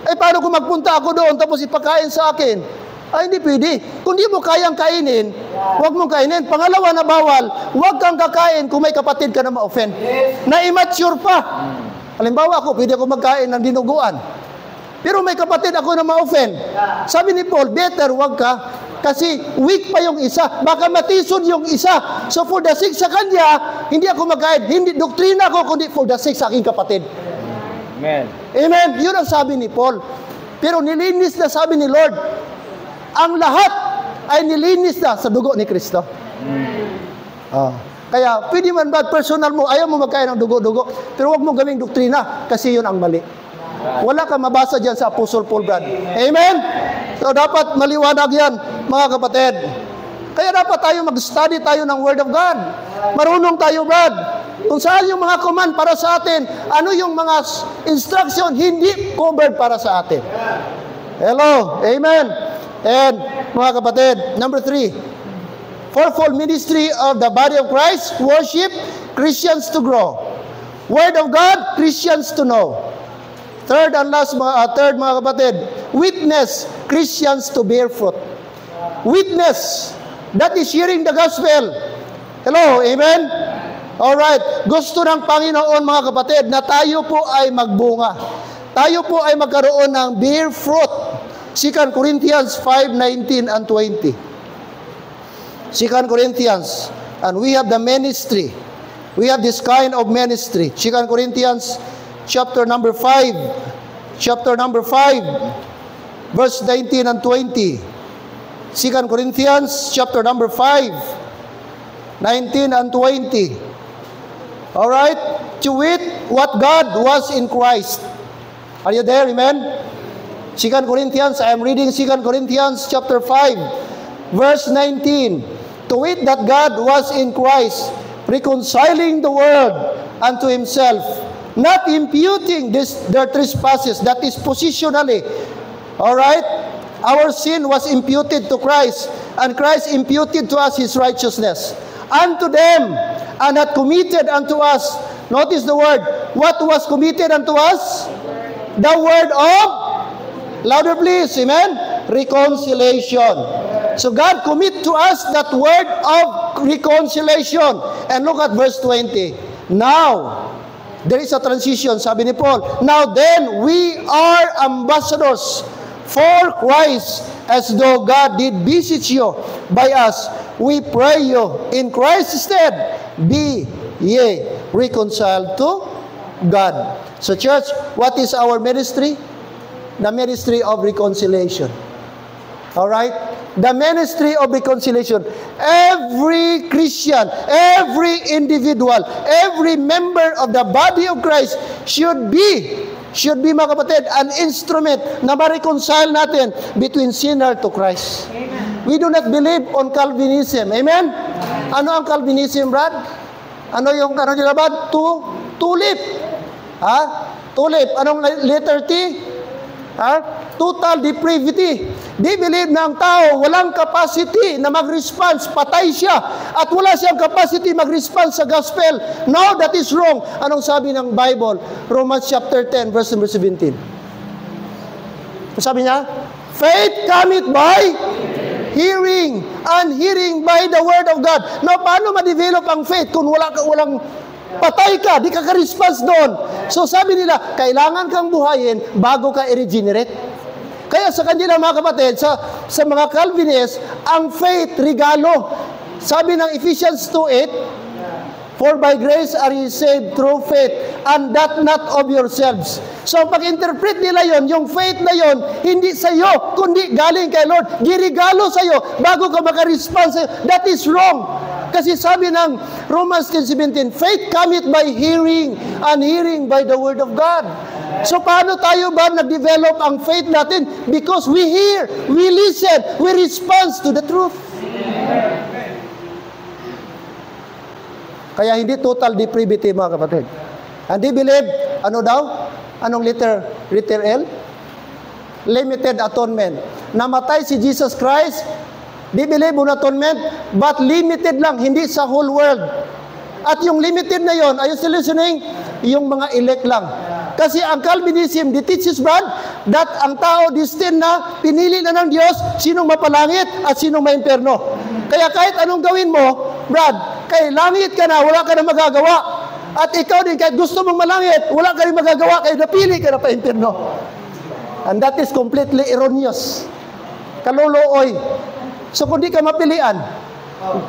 Paano kung magpunta ako doon tapos ipakain sa akin? Ay, hindi pwede. Kung di mo kayang kainin, huwag mong kainin. Pangalawa na bawal, huwag kang kakain kung may kapatid ka na ma-offend. Na immature pa. Halimbawa ako, pwede ako magkain ng dinuguan. Pero may kapatid ako na ma-offend. Sabi ni Paul, better huwag ka. Kasi weak pa yung isa. Baka matisod yung isa. So for the sake sa kanya, hindi ako magkain. Hindi doktrina ko, kundi for the sake sa aking kapatid. Amen. Amen. Yun ang sabi ni Paul. Pero nilinis na, sabi ni Lord, ang lahat ay nilinis na sa dugo ni Kristo. Kaya pwede man ba personal mo, ayaw mo magkain ng dugo-dugo, pero huwag mo gawing doktrina kasi yun ang mali. Wala kang mabasa dyan sa Apostle Paul, Brad. Amen? So dapat maliwanag yan, mga kapatid. Kaya dapat tayo mag-study tayo ng Word of God. Marunong tayo, Brad. Kung saan yung mga command para sa atin, ano yung mga instruction hindi covered para sa atin. Hello, amen. And mga kapatid, number 3, fourfold ministry of the body of Christ, worship, Christians to grow. Word of God, Christians to know. Third and last, mga kapatid, witness, Christians to bear fruit. Witness, that is sharing the gospel. Hello, amen. Alright, gusto ng Panginoon mga kapatid na tayo po ay magbunga. Tayo po ay magkaroon ng bear fruit. 2 Corinthians 5:19 and 20. 2 Corinthians, and we have the ministry. We have this kind of ministry. 2 Corinthians chapter number 5. Chapter number 5. verse 19 and 20. 2 Corinthians chapter number 5, 19 and 20. Alright? To wit, what God was in Christ. Are you there? Amen? 2 Corinthians, I am reading 2 Corinthians chapter 5, verse 19. To wit, that God was in Christ, reconciling the world unto Himself, not imputing their trespasses, that is positionally. Alright? Our sin was imputed to Christ, and Christ imputed to us His righteousness. Unto them, and hath committed unto us, notice the word, what was committed unto us? The word of, louder please, amen? Reconciliation. So God commit to us that word of reconciliation. And look at verse 20. Now, there is a transition, sabi ni Paul. Now then, we are ambassadors for Christ, as though God did visit you by us. We pray you, in Christ's stead, be ye reconciled to God. So church, what is our ministry? The ministry of reconciliation. Alright? The ministry of reconciliation. Every Christian, every individual, every member of the body of Christ should be mga kapatid, an instrument na ma-reconcile natin between sinner to Christ. Amen. We do not believe on Calvinism. Amen? Ano ang Calvinism, Brad? Ano yung nila ba? Tulip. Ha? Tulip. Anong letter T? Ha? Total depravity. They believe na ang tao walang capacity na mag-response, patay siya, at wala siyang capacity mag-response sa gospel. No, that is wrong. Anong sabi ng Bible? Romans chapter 10, verse number 17. Sabi niya, faith cometh by hearing, and hearing by the word of God. Now, paano ma-develop ang faith kung walang patay ka, di ka ka-response doon? So sabi nila, kailangan kang buhayin bago ka i-regenerate. Kaya sa kanila mga kapatid, sa mga Calvinists, ang faith, regalo. Sabi ng Ephesians 2:8, for by grace are ye saved through faith, and that not of yourselves. So pag-interpret nila yon, yung faith na yon, hindi sa iyo, kundi galing kay Lord. Girigalo sa iyo bago ka maka-response sa iyo. That is wrong. Kasi sabi ng Romans 10:17, faith cometh by hearing, and hearing by the word of God. So paano tayo ba nag-develop ang faith natin? Because we hear, we listen, we respond to the truth. Kaya hindi total depravity mga kapatid. And they believe, ano daw? Anong letter L? Limited atonement. Namatay si Jesus Christ, they believe on atonement, but limited lang, hindi sa whole world. At yung limited na yon, are you still listening? Yung mga elect lang. Kasi ang Calvinism, it teaches, Brad, that ang tao destined na, pinili na ng Diyos, sinong mapalangit at sinong maimperno. Kaya kahit anong gawin mo, Brad, kay langit ka na, wala ka na magagawa. At ikaw din, kahit gusto mong malangit, wala ka rin magagawa, kaya napili ka na paimperno. And that is completely erroneous. Kalulooy. So kung di ka mapilian,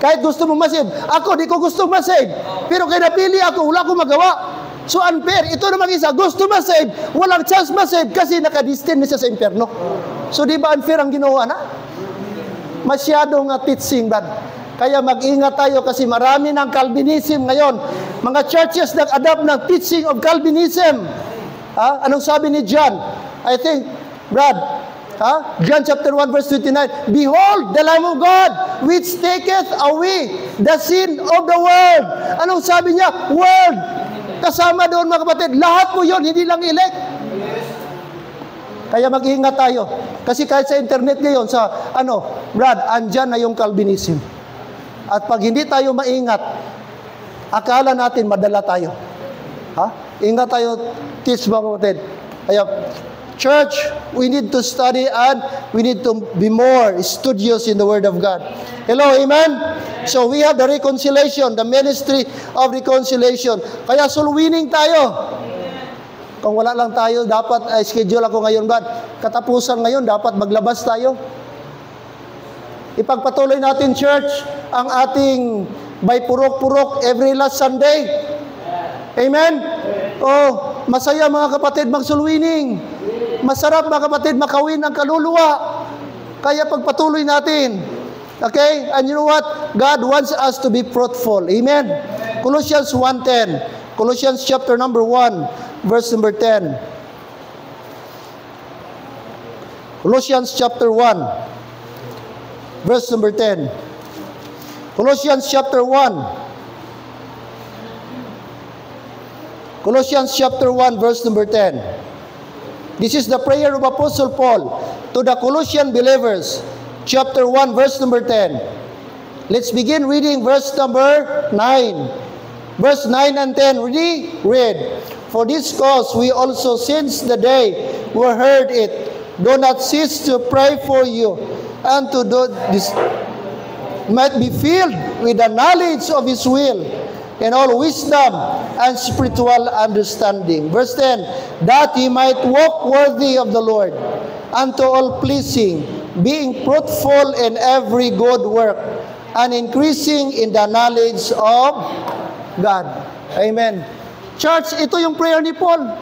kahit gusto mong masave, ako di ko gusto masave, pero kaya napili ako, wala akong magawa. So unfair. Ito naman isa, gusto masave, walang chance masave kasi nakadestined siya sa impyerno. So di ba unfair ang ginawa na? Masyadong teaching, Brad. Kaya mag-ingat tayo kasi marami ng Calvinism ngayon. Mga churches nag-adapt ng teaching of Calvinism. Ha? Anong sabi ni John? I think, Brad, John chapter 1 verse 29, behold the Lamb of God which taketh away the sin of the world. Anong sabi niya? World. Kasama doon mga kapatid, lahat po yun, hindi lang elect. Kaya mag-iingat tayo. Kasi kahit sa internet ngayon, Brad, andyan na yung Calvinism. At pag hindi tayo maingat, akala natin madala tayo. Ingat tayo, teach mga kapatid. Kaya, church, we need to study and we need to be more studious in the Word of God. Hello, amen? So we have the reconciliation, the ministry of reconciliation. Kaya sulwining tayo. Kung wala lang tayo, dapat schedule ako ngayon, Brad. Katapusan ngayon, dapat maglabas tayo. Ipagpatuloy natin, church, ang ating by purok-purok every last Sunday. Amen? Oh, masaya mga kapatid magsulwining. masarap mga kapatid makawin ang kaluluwa. Kaya pagpatuloy natin. Okay? And you know what? God wants us to be fruitful. Amen? Colossians 1:10. Colossians chapter number 1, verse number 10. Colossians chapter 1, verse number 10. Colossians chapter 1. Colossians chapter 1, verse number 10. This is the prayer of Apostle Paul to the Colossian believers. Chapter 1, verse number 10. Let's begin reading verse number 9. Verse 9 and 10, read. For this cause we also, since the day we heard it, do not cease to pray for you, and to do this might be filled with the knowledge of His will, in all wisdom and spiritual understanding. Verse 10, that ye might walk worthy of the Lord, unto all pleasing, being fruitful in every good work, and increasing in the knowledge of God. Amen. Church, ito yung prayer ni Paul.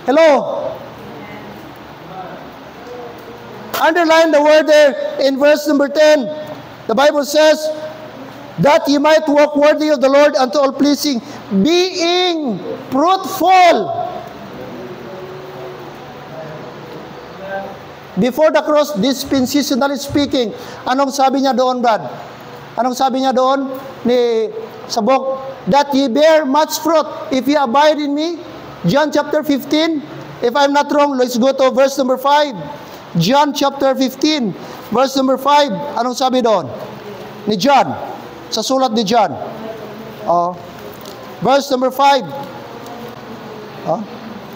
Hello? Underline the word there in verse number 10. The Bible says, that ye might walk worthy of the Lord unto all pleasing, being fruitful. Before the cross, dispensationally speaking, anong sabi niya doon, Brad? Anong sabi niya doon ni Sabok? That ye bear much fruit if ye abide in me. John chapter 15. If I'm not wrong, let's go to verse number 5. John chapter 15, verse number 5. Anong sabi doon? Ni John. Sa sulat ni John. Verse number 5.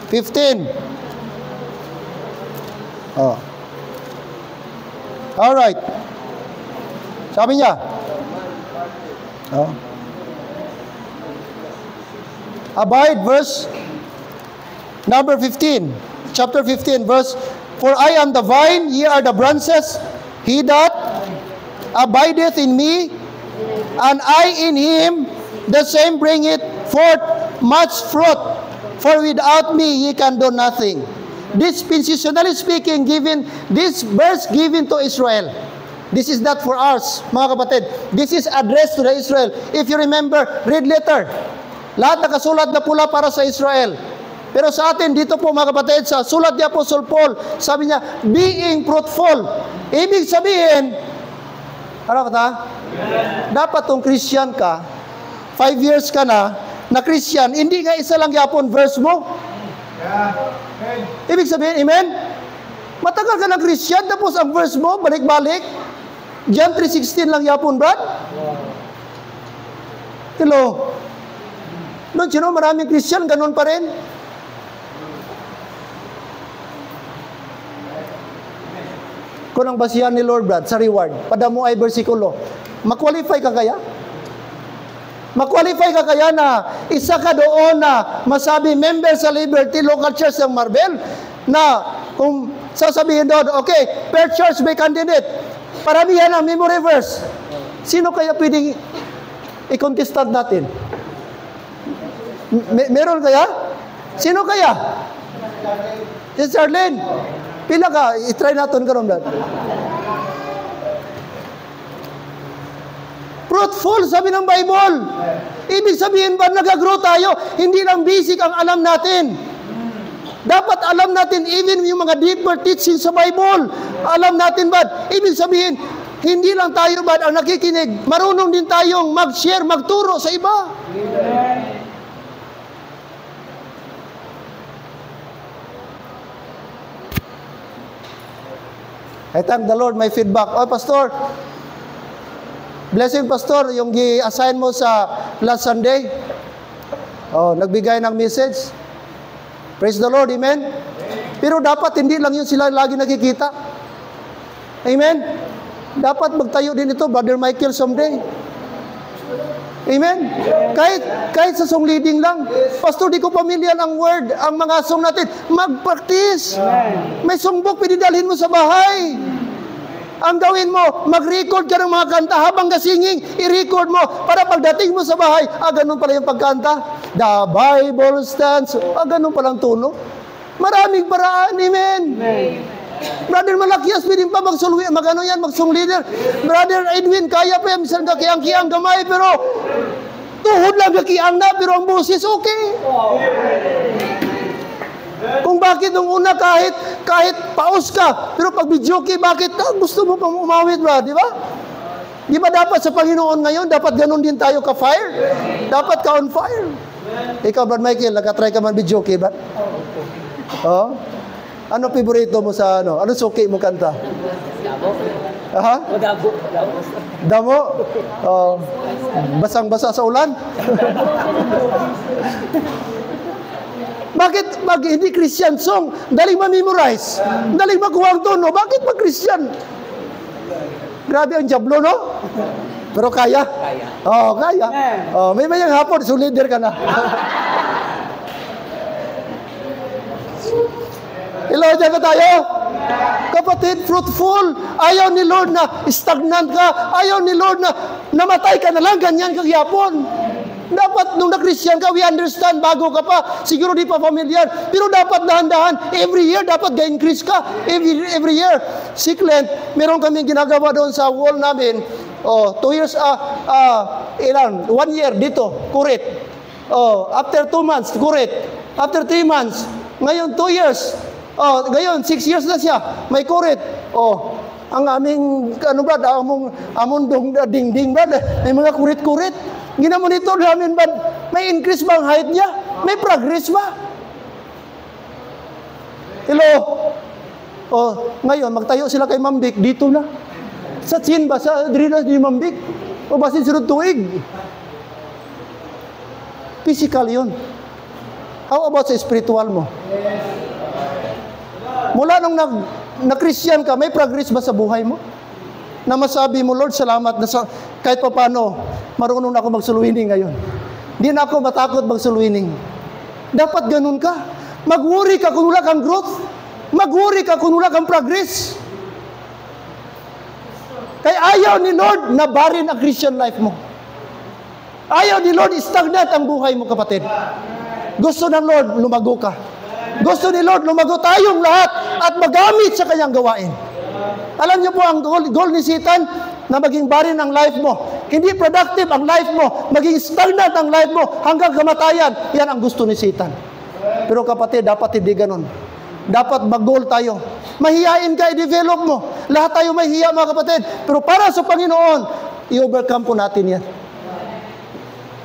15. Alright. Sabi niya. Abide, verse number 15. Chapter 15, verse, for I am the vine, ye are the branches. He that abideth in me, and I in him, the same bringeth forth much fruit. For without me ye can do nothing. Dispensationally speaking, this verse given to Israel. This is not for us, mga kapatid. This is addressed to the Israel. If you remember, read later. Lahat nakasulat na pula para sa Israel. Pero sa atin, dito po mga kapatid, sa sulat ni Apostle Paul, sabi niya, being fruitful. Ibig sabihin, ano ka? Dapat kung Christian ka, 5 years ka na Christian, hindi nga isa lang yapon verse mo. Ibig sabihin, amen? Matagal ka ng Christian, tapos ang verse mo, balik-balik. John 3:16 lang yapon, Brad. Hello. Don't you know, maraming Christian, ganun pa rin. Kung ang basihan ni Lord, Brad, sa reward, padamo ay versikulo, makwalify ka kaya? Makwalify ka kaya na isa ka doon na masabi member sa Liberty Local Church ng Marbel na kung sasabihin doon, okay, per church may candidate, paramihan ang memory verse. Sino kaya pwedeng i-contestant natin? Meron kaya? Sino kaya? Si Charlene. Pila ka? I-try natin karon dad. Fruitful, sabi ng Bible. Ibig sabihin ba nag-grow tayo? Hindi lang basic ang alam natin. Dapat alam natin even yung mga deeper teachings sa Bible. Alam natin ba? Ibig sabihin, hindi lang tayo ba ang nakikinig, marunong din tayong mag-share, magturo sa iba. I thank the Lord, my feedback. Oh, Pastor, blessing, Pastor, yung gi-assign mo sa last Sunday. Oh, nagbigay ng message. Praise the Lord, amen? Pero dapat hindi lang yun sila lagi nakikita. Amen? Dapat magtayo din ito, Brother Michael, someday. Amen? Kahit sa song leading lang. Pastor, di ko pamilya ang word, ang mga song natin. Mag-practice. May songbook, pinidalhin mo sa bahay. Ang gawin mo, mag-record ka ng mga kanta habang kasinging, i-record mo para pagdating mo sa bahay, ganun pala yung pagkanta. The Bible stands. Ganun palang tono. Maraming paraan, amen. Brother Malakias, pwedeng pa magsong leader. Brother Edwin, kaya pa yan, minsan kakiang-kiang gamay, pero tuhod lang kakiang na, pero ang boses, okay. Kung bakit nung una kahit paus ka, pero pag videoke, bakit gusto mo pang umawit, bro, di ba? Di ba dapat sa Panginoon ngayon, dapat ganun din tayo ka-fire? Dapat ka on fire. Ikaw, Brad Michael, nakatry ka man videoke, ba? Oh? Ano favorito mo sa ano? Ano suki mo kanta? Damo. Aha? Damo. Damo? Oh, basang-basa sa ulan? Bakit pag hindi Christian song, daling ma-memorize, daling makuha ang tono, bakit pag Christian? Grabe ang jablo, no? Pero kaya? Kaya. Oh, kaya. Oh, may mayang hapon, so leader ka na. Hello, dyan ka tayo? Kapatid, fruitful. Ayaw ni Lord na stagnant ka. Ayaw ni Lord na namatay ka na lang, ganyan kagyapon. Dapat, nung na-Christian ka, we understand, bago ka pa, siguro di pa familiar, pero dapat dahan-dahan, every year, dapat ga-increase ka, every year. Siklen, meron kami ginagawa doon sa wall namin, 2 years, 1 year dito, kurit. After 2 months, kurit. After 3 months, ngayon 2 years, ngayon 6 years na siya, may kurit. Ang aming, among dingding, brad, may mga kurit-kurit. Ginamonitor namin ba, may increase ba ang height niya? May progress ba? Hello? Ngayon, magtayo sila kay Mambik, dito na. Sa Chin ba? Sa Drinas ni Mambik? O basin sunod tuig? Physical yun. How about sa spiritual mo? Mula nung na-Christian ka, may progress ba sa buhay mo? Na masabi mo, Lord, salamat na kahit pa paano, marunong na ako magsuluwining ngayon. Hindi na ako matakot magsuluwining. Dapat ganun ka. Mag-worry ka kung wala kang growth. Mag-worry ka kung wala kang progress. Kaya ayaw ni Lord na barin ang Christian life mo. Ayaw ni Lord stagnant ang buhay mo, kapatid. Gusto ng Lord, lumago ka. Gusto ni Lord, lumago tayong lahat at magamit sa kanyang gawain. Alam niyo po, ang goal ni Satan na maging barin ang life mo. Hindi productive ang life mo. Maging stagnant ang life mo hanggang kamatayan. Yan ang gusto ni Satan. Pero kapatid, dapat hindi ganun. Dapat mag-goal tayo. Mahihain ka, i-develop mo. Lahat tayo mahihiya, mga kapatid. Pero para sa Panginoon, i-overcome po natin yan.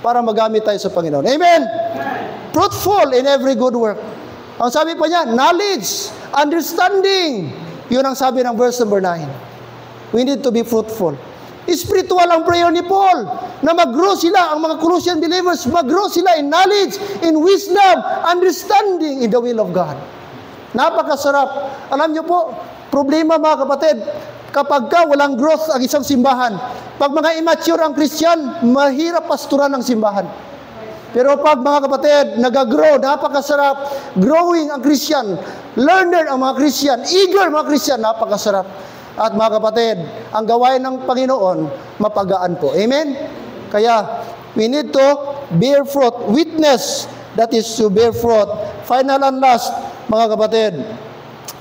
Para magamit tayo sa Panginoon. Amen? Fruitful in every good work. Ang sabi pa niya, knowledge, understanding. Yun ang sabi ng verse number 9. We need to be fruitful. Spiritual ang prayer ni Paul na mag-grow sila, ang mga Colossian believers, mag-grow sila in knowledge, in wisdom, understanding in the will of God. Napakasarap. Alam niyo po, problema mga kapatid, kapag ka walang growth ang isang simbahan, pag mga immature ang Christian, mahirap pastoran ng simbahan. Pero pag mga kapatid, nag-grow, napakasarap, growing ang Christian, learner ang mga Christian, eager mga Christian, napakasarap. At mga kapatid, ang gawain ng Panginoon, mapagaan po. Amen? Kaya, we need to bear fruit. Witness, that is to bear fruit. Final and last, mga kapatid,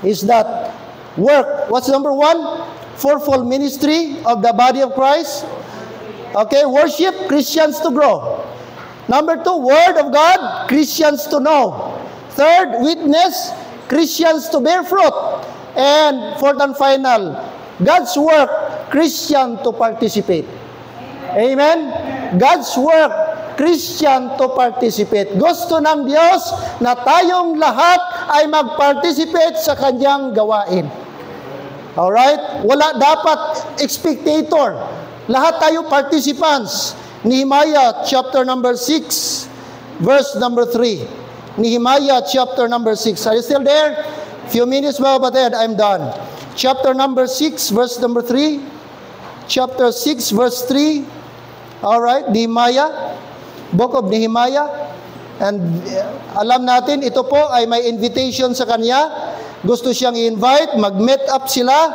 is that work. What's number 1? Fourfold ministry of the body of Christ. Okay, worship, Christians to grow. Number 2, Word of God, Christians to know. Third, witness, Christians to bear fruit. And fourth and final, God's work, Christian to participate. Amen? God's work, Christian to participate. Gusto ng Diyos na tayong lahat ay mag-participate sa kanyang gawain. Alright? Wala dapat spectator. Lahat tayo participants. Nehemiah chapter number 6, verse number 3. Nehemiah chapter number 6. Are you still there? Few minutes mga kapatid, I'm done. Chapter number 6, verse number 3. Chapter 6, verse 3. Alright, Nehemiah. Book of Nehemiah. And alam natin, ito po ay may invitation sa kanya. Gusto siyang i-invite, mag-meet up sila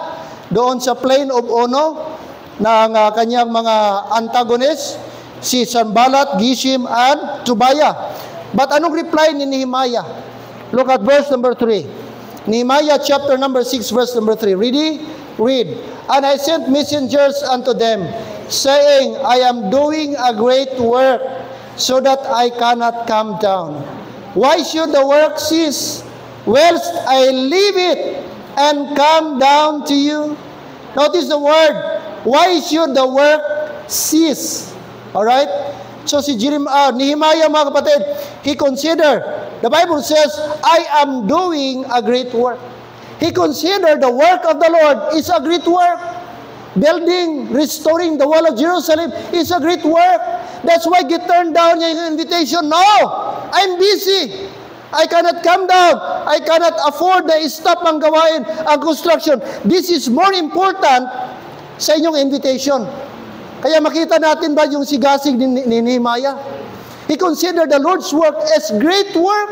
doon sa Plain of Ono ng kanyang mga antagonists, si Sanballat, Geshem, and Tobiah. But anong reply ni Nehemiah? Look at verse number 3. Nehemiah chapter number 6, verse number 3. Ready? Read. And I sent messengers unto them, saying, I am doing a great work, so that I cannot come down. Why should the work cease, whilst I leave it and come down to you? Notice the word. Why should the work cease? Alright? So si Nehemiah, mga kapatid, he considered, the Bible says, I am doing a great work. He considered the work of the Lord is a great work. Building, restoring the wall of Jerusalem is a great work. That's why he turned down yung invitation. No! I'm busy. I cannot come down. I cannot afford na stop ang gawain, ang construction. This is more important sa inyong invitation. Kaya makita natin ba yung sigasig ni Nehemiah? He considered the Lord's work as great work.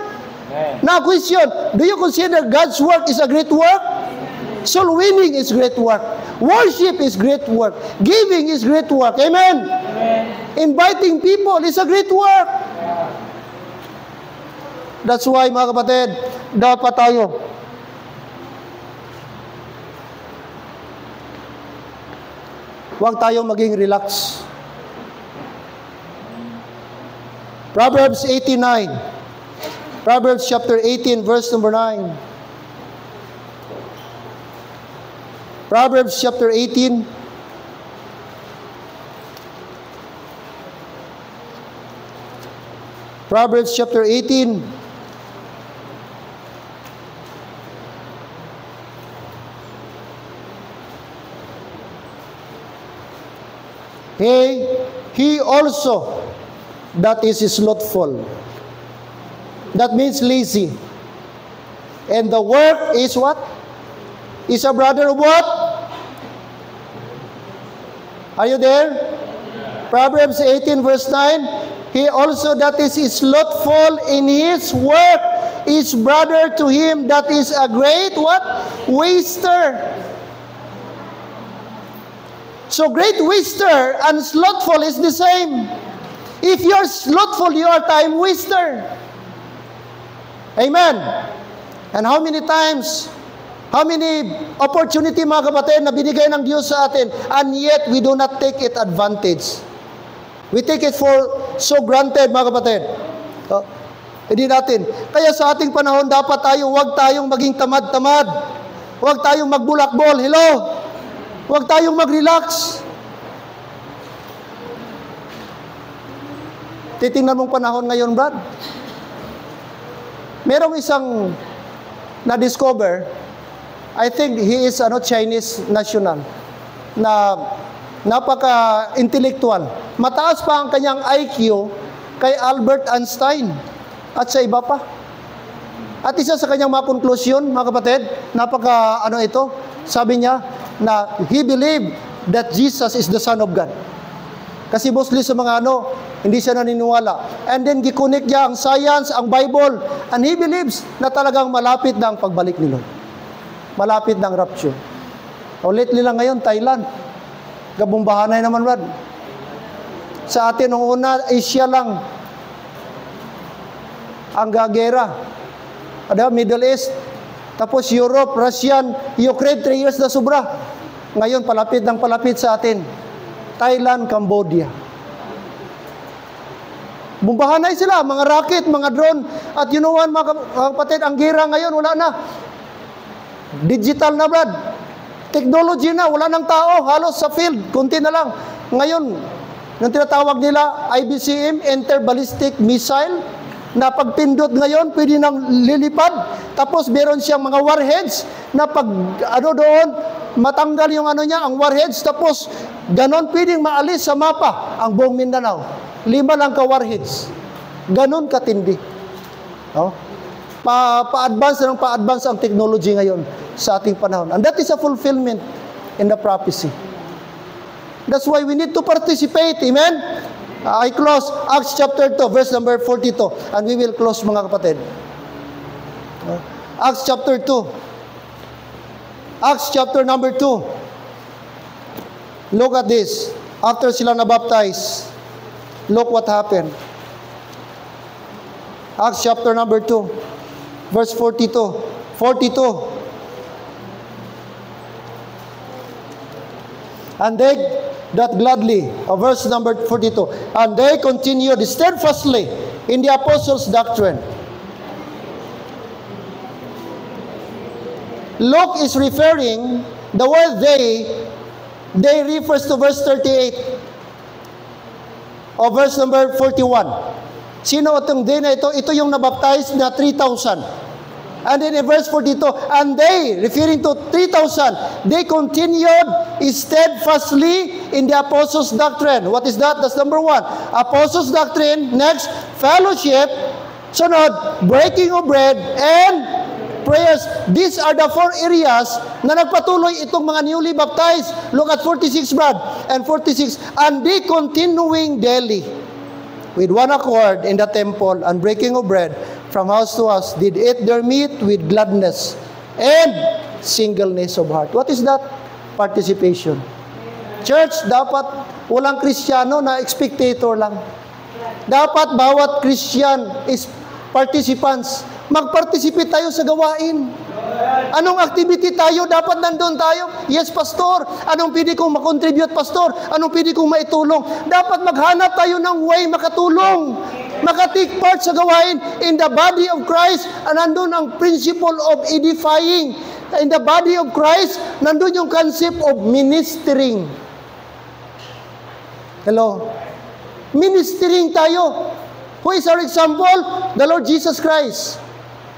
Now question, do you consider God's work is a great work? Soul winning is great work. Worship is great work. Giving is great work. Amen? Inviting people is a great work. That's why, mga kapatid, dapat tayo huwag tayong maging relax. Proverbs 89. Proverbs chapter 18, verse number 9. Proverbs chapter 18. Proverbs chapter 18. He also that is slothful. That means lazy. And the work is what? Is a brother of what? Are you there? Proverbs 18 verse 9. He also that is slothful in his work is brother to him that is a great what? Waster. So great waster and slothful is the same. If you're slothful, you are time waster. Amen. And how many times, how many opportunity, mga kapatid, na binigay ng Diyos sa atin, and yet we do not take it advantage. We take it for so granted, mga kapatid. Hindi natin. Kaya sa ating panahon, dapat tayo, huwag tayong maging tamad-tamad. Huwag tayong magbulakbol. Hello? Huwag tayong mag-relax. Titingnan mong panahon ngayon, Brad. Merong isang na-discover, I think he is Chinese national, na napaka-intellectual. Mataas pa ang kanyang IQ kay Albert Einstein at sa iba pa. At isa sa kanyang mga konklusyon, mga kapatid, ito, sabi niya na he believed that Jesus is the Son of God. Kasi mostly sa mga hindi siya naniniwala. And then gikunik niya ang science, ang Bible, and he believes na talagang malapit na ang pagbalik ni Lord. Malapit na ang rapture. Lately lang ngayon, Thailand. Gabumbahanay naman, Brad. Sa atin, nung una, Asia lang ang gagera. Middle East. Tapos Europe, Russian, Ukraine, 3 years na sobra. Ngayon, palapit ng palapit sa atin. Thailand, Cambodia. Bumbahanay sila, mga rocket, mga drone. At you know what, mga kapatid, ang gera ngayon, wala na. Digital na, Brad. Technology na, wala ng tao. Halos sa field, kunti na lang. Ngayon, yung tinatawag nila, IBCM, Interballistic Missile, na pagpindot ngayon, pwede nang lilipad. Tapos meron siyang mga warheads na pag doon, matanggal yung ang warheads. Tapos ganon pwedeng maalis sa mapa ang buong Mindanao. 5 lang ka-warheads. Ganon katindi. Pa-advance ng pa-advance ang technology ngayon sa ating panahon. And that is a fulfillment in the prophecy. That's why we need to participate. Amen? I close Acts chapter 2, verse number 42. And we will close, mga kapatid. Acts chapter 2. Acts chapter number 2. Look at this. After sila na-baptize, look what happened. Acts chapter number 2. verse 42. 42. And they that gladly, verse number 42, and they continued steadfastly in the apostles' doctrine. Luke is referring, the word they refers to verse 38 o verse number 41. Sino itong day na ito? Ito yung nabaptize na 3,000. And then in verse 42, and they, referring to 3,000, they continued steadfastly in the apostles' doctrine. What is that? That's number 1. Apostles' doctrine. Next, fellowship. Sunod, breaking of bread, and prayers. These are the 4 areas na nagpatuloy itong mga newly baptized. Look at 46, Brad, and 46. And they continuing daily with one accord in the temple and breaking of bread from house to house, did eat their meat with gladness and singleness of heart. What is that? Participation. Church, dapat walang Kristiyano na spectator lang. Dapat bawat Christian is participants. Mag-participate tayo sa gawain. Anong activity tayo? Dapat nandun tayo. Yes, pastor. Anong pwede kong makontribute, pastor? Anong pwede kong maitulong? Dapat maghanap tayo ng way makatulong. Maka-take part sa gawain in the body of Christ. Nandun ang principle of edifying. In the body of Christ, nandun yung concept of ministering. Hello? Ministering tayo. Who is our example? The Lord Jesus Christ.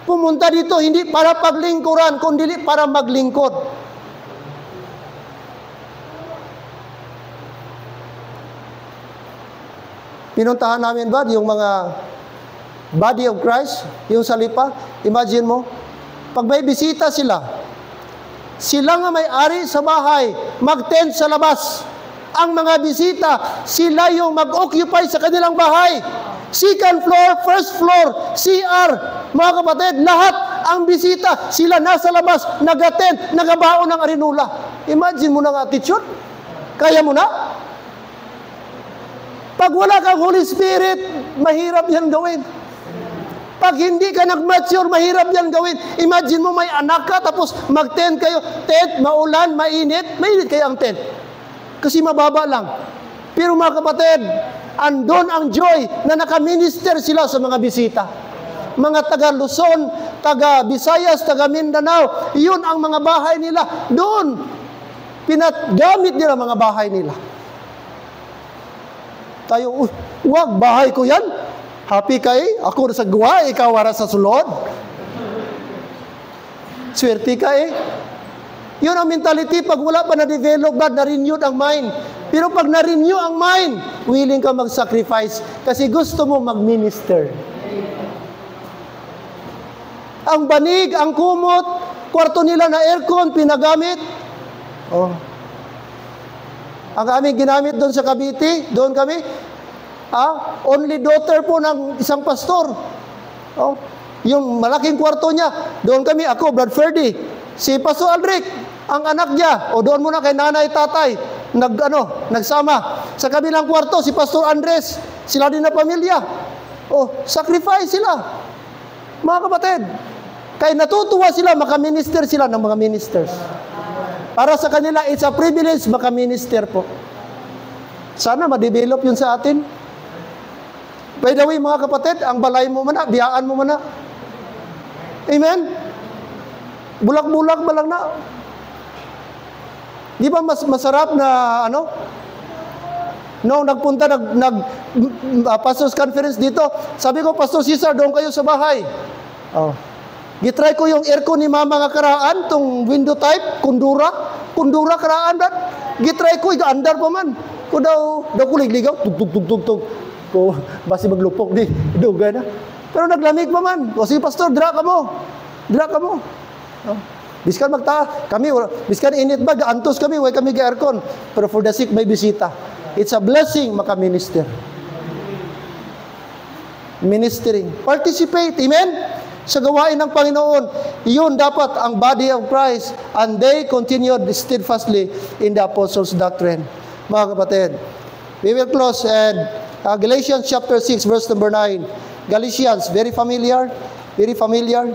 Pumunta dito hindi para paglingkuran, kundi para maglingkod. Pinuntahan namin ba yung mga body of Christ, yung sa Lipa? Imagine mo, pag may bisita sila nga may-ari sa bahay, mag-tent sa labas. Ang mga bisita, sila yung mag-occupy sa kanilang bahay. Second floor, first floor, CR, mga kapatid, lahat ang bisita, sila nasa labas, nag-attend, nagabaon ng arinula. Imagine mo ng attitude. Kaya mo na? Pag wala kang Holy Spirit, mahirap yan gawin. Pag hindi ka nag-mature, mahirap yan gawin. Imagine mo may anak ka, tapos mag-tent kayo. Tent, maulan, mainit kayo ang tent. Kasi mababa lang. Pero mga kapatid, andon ang joy na nakaminister sila sa mga bisita. Mga taga Luzon, taga Visayas, taga Mindanao, yun ang mga bahay nila. Doon, pinagamit nila mga bahay nila. Tayo, wag, bahay ko yan. Happy kay, ako sa gawa, ikaw wala sa sulod. Swerte ka eh. Yun ang mentality pag wala pa na-develop ba, na-renewed ang mind. Pero pag na-renew ang mind, willing ka mag-sacrifice kasi gusto mo mag-minister. Ang banig, ang kumot, kwarto nila na aircon, pinagamit. Oh. Ang aming ginamit doon sa Cavite, doon kami, only daughter po ng isang pastor. Oh. Yung malaking kwarto niya, doon kami, ako, Brad Ferdy, si Pastor Aldrich, ang anak niya, o doon muna kay nanay, tatay, nagsama. Sa kabilang kwarto, si Pastor Andres, sila din na pamilya. Oh, sacrifice sila. Mga kapatid, kaya natutuwa sila, makaminister sila ng mga ministers. Para sa kanila, it's a privilege makaminister po. Sana ma-develop yun sa atin. By the way, mga kapatid, ang balay mo mana, biyaan mo mana. Amen? Bulak-bulak ba lang na? Di ba masarap na Noong nagpunta, pastors conference dito, sabi ko, Pastor Cesar, doon kayo sa bahay. Oh. Gitry ko yung aircon ni mama nga karaan, tong window type, kundura karaan dat. Gitry ko, andar pa man. Ko daw kuligligaw, tug. Ko, basi maglupok di, dugay na. Pero naglamig pa man. O sige, Pastor, dra ka mo. Oh. Biskan biskan init ba, antos kami, way kami ga-aircon. Pero for the sick, may bisita. It's a blessing maka-minister. Ministering. Participate, amen? Sa gawain ng Panginoon, yun dapat ang body of Christ, and they continued steadfastly in the apostles' doctrine. Mga kapatid, we will close and Galatians chapter 6 verse number 9. Galatians, very familiar? Very familiar?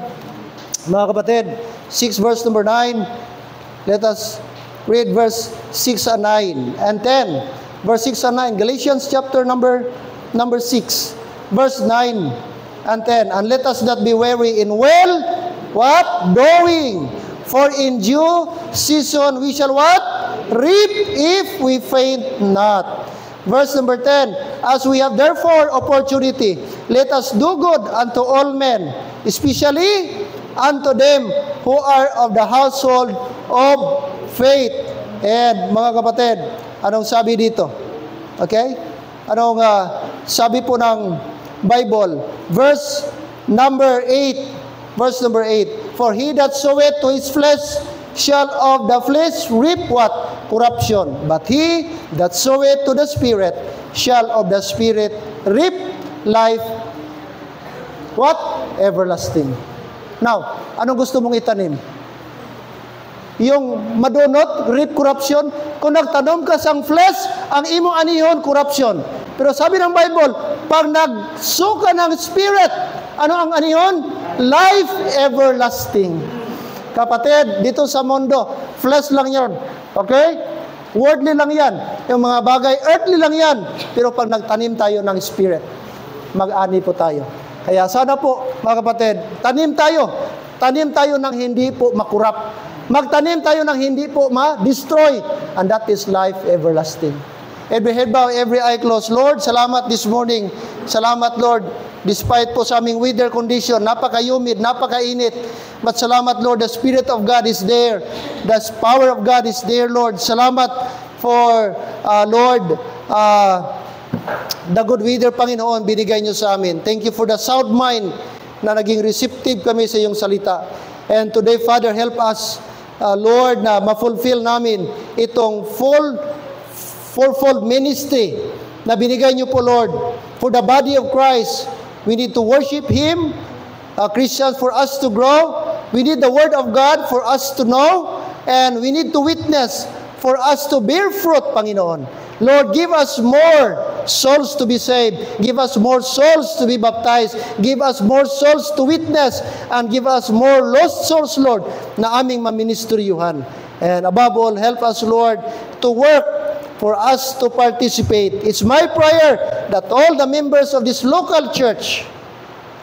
Mga kapatid, 6 verse number 9. Let us read verse 6 and 9 and 10. Verse 6 and 9. Galatians chapter number 6, verse 9 and 10. And let us not be weary in well, what? Doing. For in due season we shall what? Reap if we faint not. Verse number 10. As we have therefore opportunity, let us do good unto all men, especially unto them who are of the household of faith. And mga kapatid, anong sabi dito? Okay? Anong sabi po ng Bible? Verse number 8. Verse number 8. For he that soweth to his flesh shall of the flesh reap what? Corruption. But he that soweth to the Spirit shall of the Spirit reap life. What? Everlasting. Now, anong gusto mong itanim? Yung madunot, reap corruption. Kung nagtanom ka sang flesh, ang imong anihon, corruption. Pero sabi ng Bible, pag nagsuka ng Spirit, ano ang anihon? Life everlasting. Kapatid, dito sa mundo, flesh lang yan. Okay? Worldly lang yan. Yung mga bagay, earthly lang yan. Pero pag nagtanim tayo ng Spirit, mag-ani po tayo. Kaya sana po, mga kapatid, tanim tayo. Tanim tayo ng hindi po makurap. Magtanim tayo ng hindi po ma-destroy. And that is life everlasting. Every head bow, every eye closed. Lord, salamat this morning. Salamat, Lord. Despite po sa aming weather condition, napaka-humid, napaka-init. But salamat, Lord, the Spirit of God is there. The power of God is there, Lord. Salamat for, Lord, the good weather, Panginoon, binigay niyo sa amin. Thank you for the sound mind na naging receptive kami sa iyong salita. And today, Father, help us, Lord, na ma-fulfill namin itong fourfold ministry na binigay niyo po, Lord, for the body of Christ. We need to worship Him, Christians, for us to grow. We need the Word of God for us to know. And we need to witness for us to bear fruit, Panginoon. Lord, give us more souls to be saved. Give us more souls to be baptized. Give us more souls to witness. And give us more lost souls, Lord, na aming maministeryuhan. And above all, help us, Lord, to work for us to participate. It's my prayer that all the members of this local church,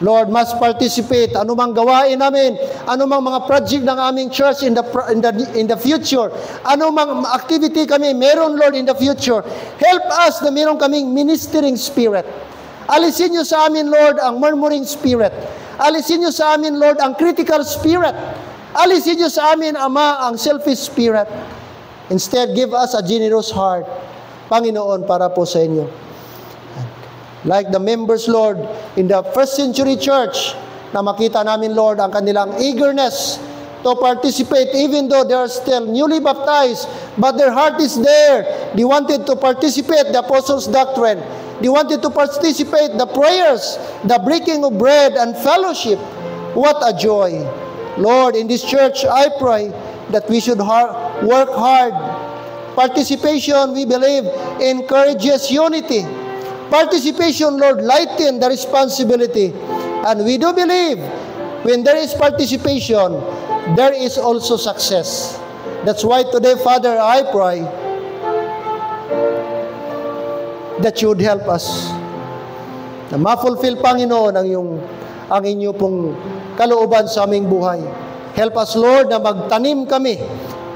Lord, must participate. Anumang gawain namin, anumang mga project ng aming church in the future, anumang activity kami meron, Lord, in the future, help us na meron kaming ministering spirit. Alisin niyo sa amin, Lord, ang murmuring spirit. Alisin niyo sa amin, Lord, ang critical spirit. Alisin niyo sa amin, Ama, ang selfish spirit. Instead, give us a generous heart, Panginoon, para po sa inyo. Like the members, Lord, in the first century church, na makita namin, Lord, ang kanilang eagerness to participate, even though they are still newly baptized, but their heart is there. They wanted to participate the apostles' doctrine. They wanted to participate the prayers, the breaking of bread, and fellowship. What a joy. Lord, in this church, I pray that we should work hard. Participation, we believe, encourages unity. Participation, Lord, lighten the responsibility. And we do believe when there is participation, there is also success. That's why today, Father, I pray that you would help us na ma-fulfill, Panginoon, ang inyo pong kalooban sa aming buhay. Help us, Lord, na magtanim kami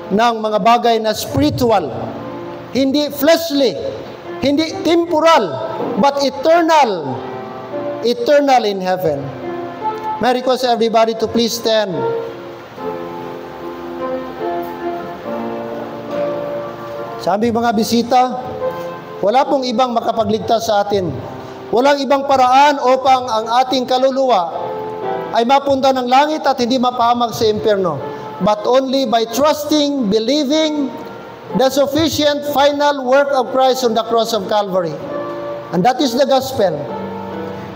ng mga bagay na spiritual, hindi fleshly, hindi temporal, but eternal. Eternal in heaven. May I request everybody to please stand. Sa aming mga bisita, wala pong ibang makapagligtas sa atin. Walang ibang paraan upang ang ating kaluluwa ay mapunta ng langit at hindi mapahamak sa impyerno. But only by trusting, believing the sufficient final work of Christ on the cross of Calvary. And that is the gospel.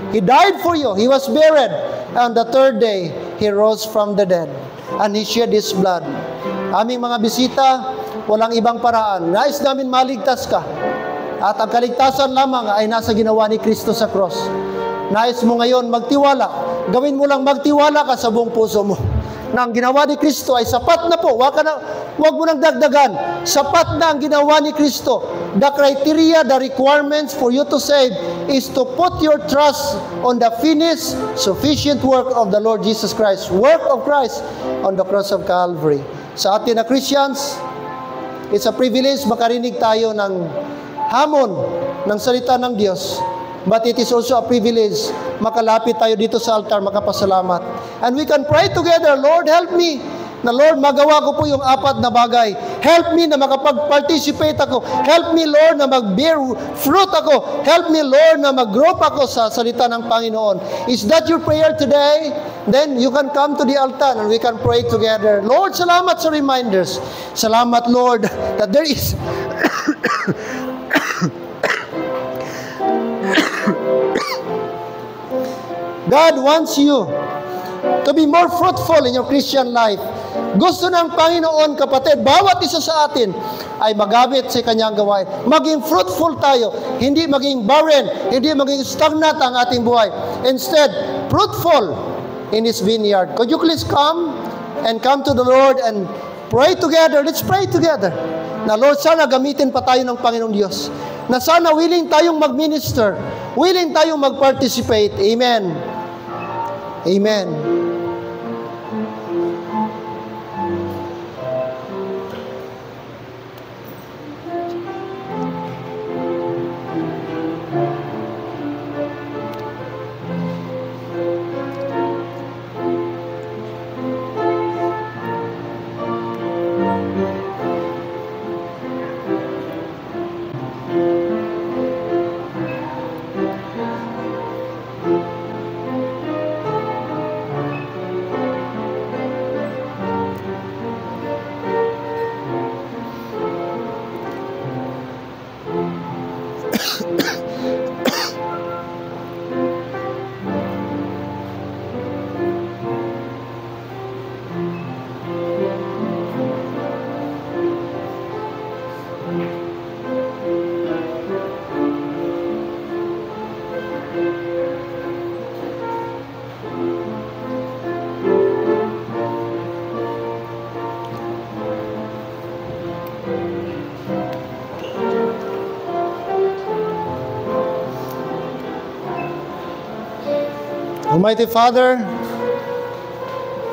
He died for you. He was buried. And the third day, He rose from the dead. And He shed His blood. Aming mga bisita, walang ibang paraan. Nais namin maligtas ka. At ang kaligtasan lamang ay nasa ginawa ni Kristo sa cross. Nais mo ngayon magtiwala. Gawin mo lang magtiwala ka sa buong puso mo. na ang ginawa ni Kristo ay sapat na po. Wag mo nang dagdagan. Sapat na ang ginawa ni Kristo. The criteria, the requirements for you to save is to put your trust on the finished, sufficient work of the Lord Jesus Christ. Work of Christ on the cross of Calvary. Sa atin na Christians, it's a privilege makarinig tayo ng hamon ng salita ng Diyos. But it is also a privilege makalapit tayo dito sa altar, makapasalamat. And we can pray together, Lord, help me. Na Lord, magawa ko po yung 4 na bagay. Help me na makapag-participate ako. Help me, Lord, na mag-bear fruit ako. Help me, Lord, na mag-grow ako sa salita ng Panginoon. Is that your prayer today? Then you can come to the altar and we can pray together. Lord, salamat sa reminders. Salamat, Lord, that there is God wants you to be more fruitful in your Christian life. Gusto ng Panginoon, kapatid, bawat isa sa atin ay magamit sa kanyang gawain. Maging fruitful tayo, hindi maging barren, hindi maging stagnant ang ating buhay. Instead, fruitful in His vineyard. Could you please come to the Lord and pray together? Let's pray together. Na Lord, sana gamitin pa tayo ng Panginoong Diyos. Na sana willing tayong mag-minister, willing tayong mag-participate. Amen. Amen. Almighty Father,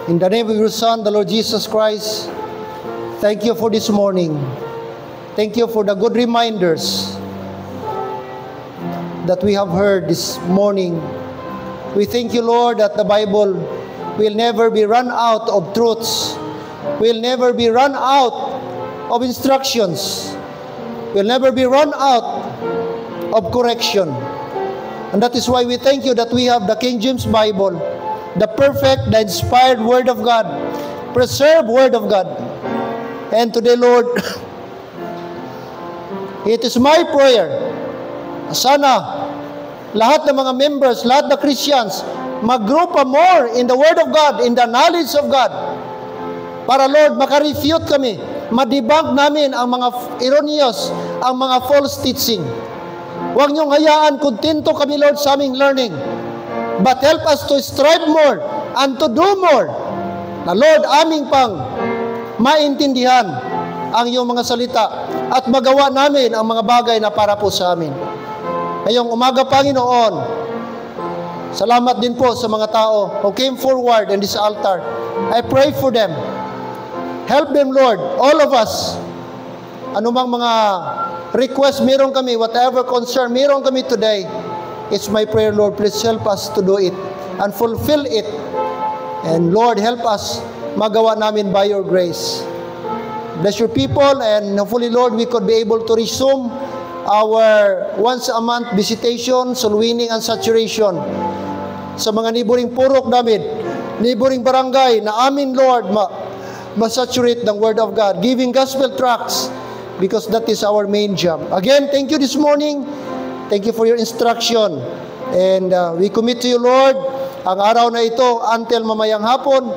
in the name of your Son, the Lord Jesus Christ, thank you for this morning. Thank you for the good reminders that we have heard this morning. We thank you, Lord, that the Bible will never be run out of truths, will never be run out of instructions, will never be run out of correction. And that is why we thank you that we have the King James Bible, the perfect, the inspired Word of God, preserved Word of God. And today, Lord, it is my prayer, sana lahat ng mga members, lahat ng Christians, mag-grow pa more in the Word of God, in the knowledge of God. Para, Lord, makarefute kami, madebunk namin ang mga erroneous, ang mga false teaching. Huwag niyong hayaan, kontento kami, Lord, sa aming learning. But help us to strive more and to do more. Na, Lord, aming pang maintindihan ang iyong mga salita at magawa namin ang mga bagay na para po sa amin. Ngayong umaga, Panginoon, salamat din po sa mga tao who came forward in this altar. I pray for them. Help them, Lord, all of us. Anumang mga request meron kami, whatever concern meron kami today, it's my prayer, Lord, please help us to do it and fulfill it. And Lord, help us magawa namin by your grace. Bless your people, and hopefully, Lord, we could be able to resume our once a month visitation, soul winning and saturation sa mga neighboring purok namin, neighboring barangay na amin, Lord, ma-saturate ng Word of God, giving gospel tracts, because that is our main job. Again, thank you this morning. Thank you for your instruction. And we commit to you, Lord, ang araw na ito until mamayang hapon.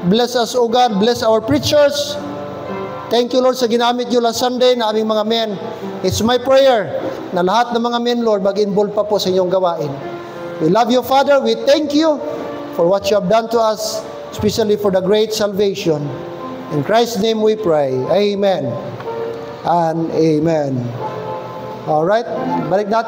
Bless us, O God. Bless our preachers. Thank you, Lord, sa ginamit nyo last Sunday na aming mga men. It's my prayer na lahat ng mga men, Lord, mag-involve pa po sa inyong gawain. We love you, Father. We thank you for what you have done to us. especially for the great salvation. In Christ's name we pray. Amen and amen. Alright, balik natin.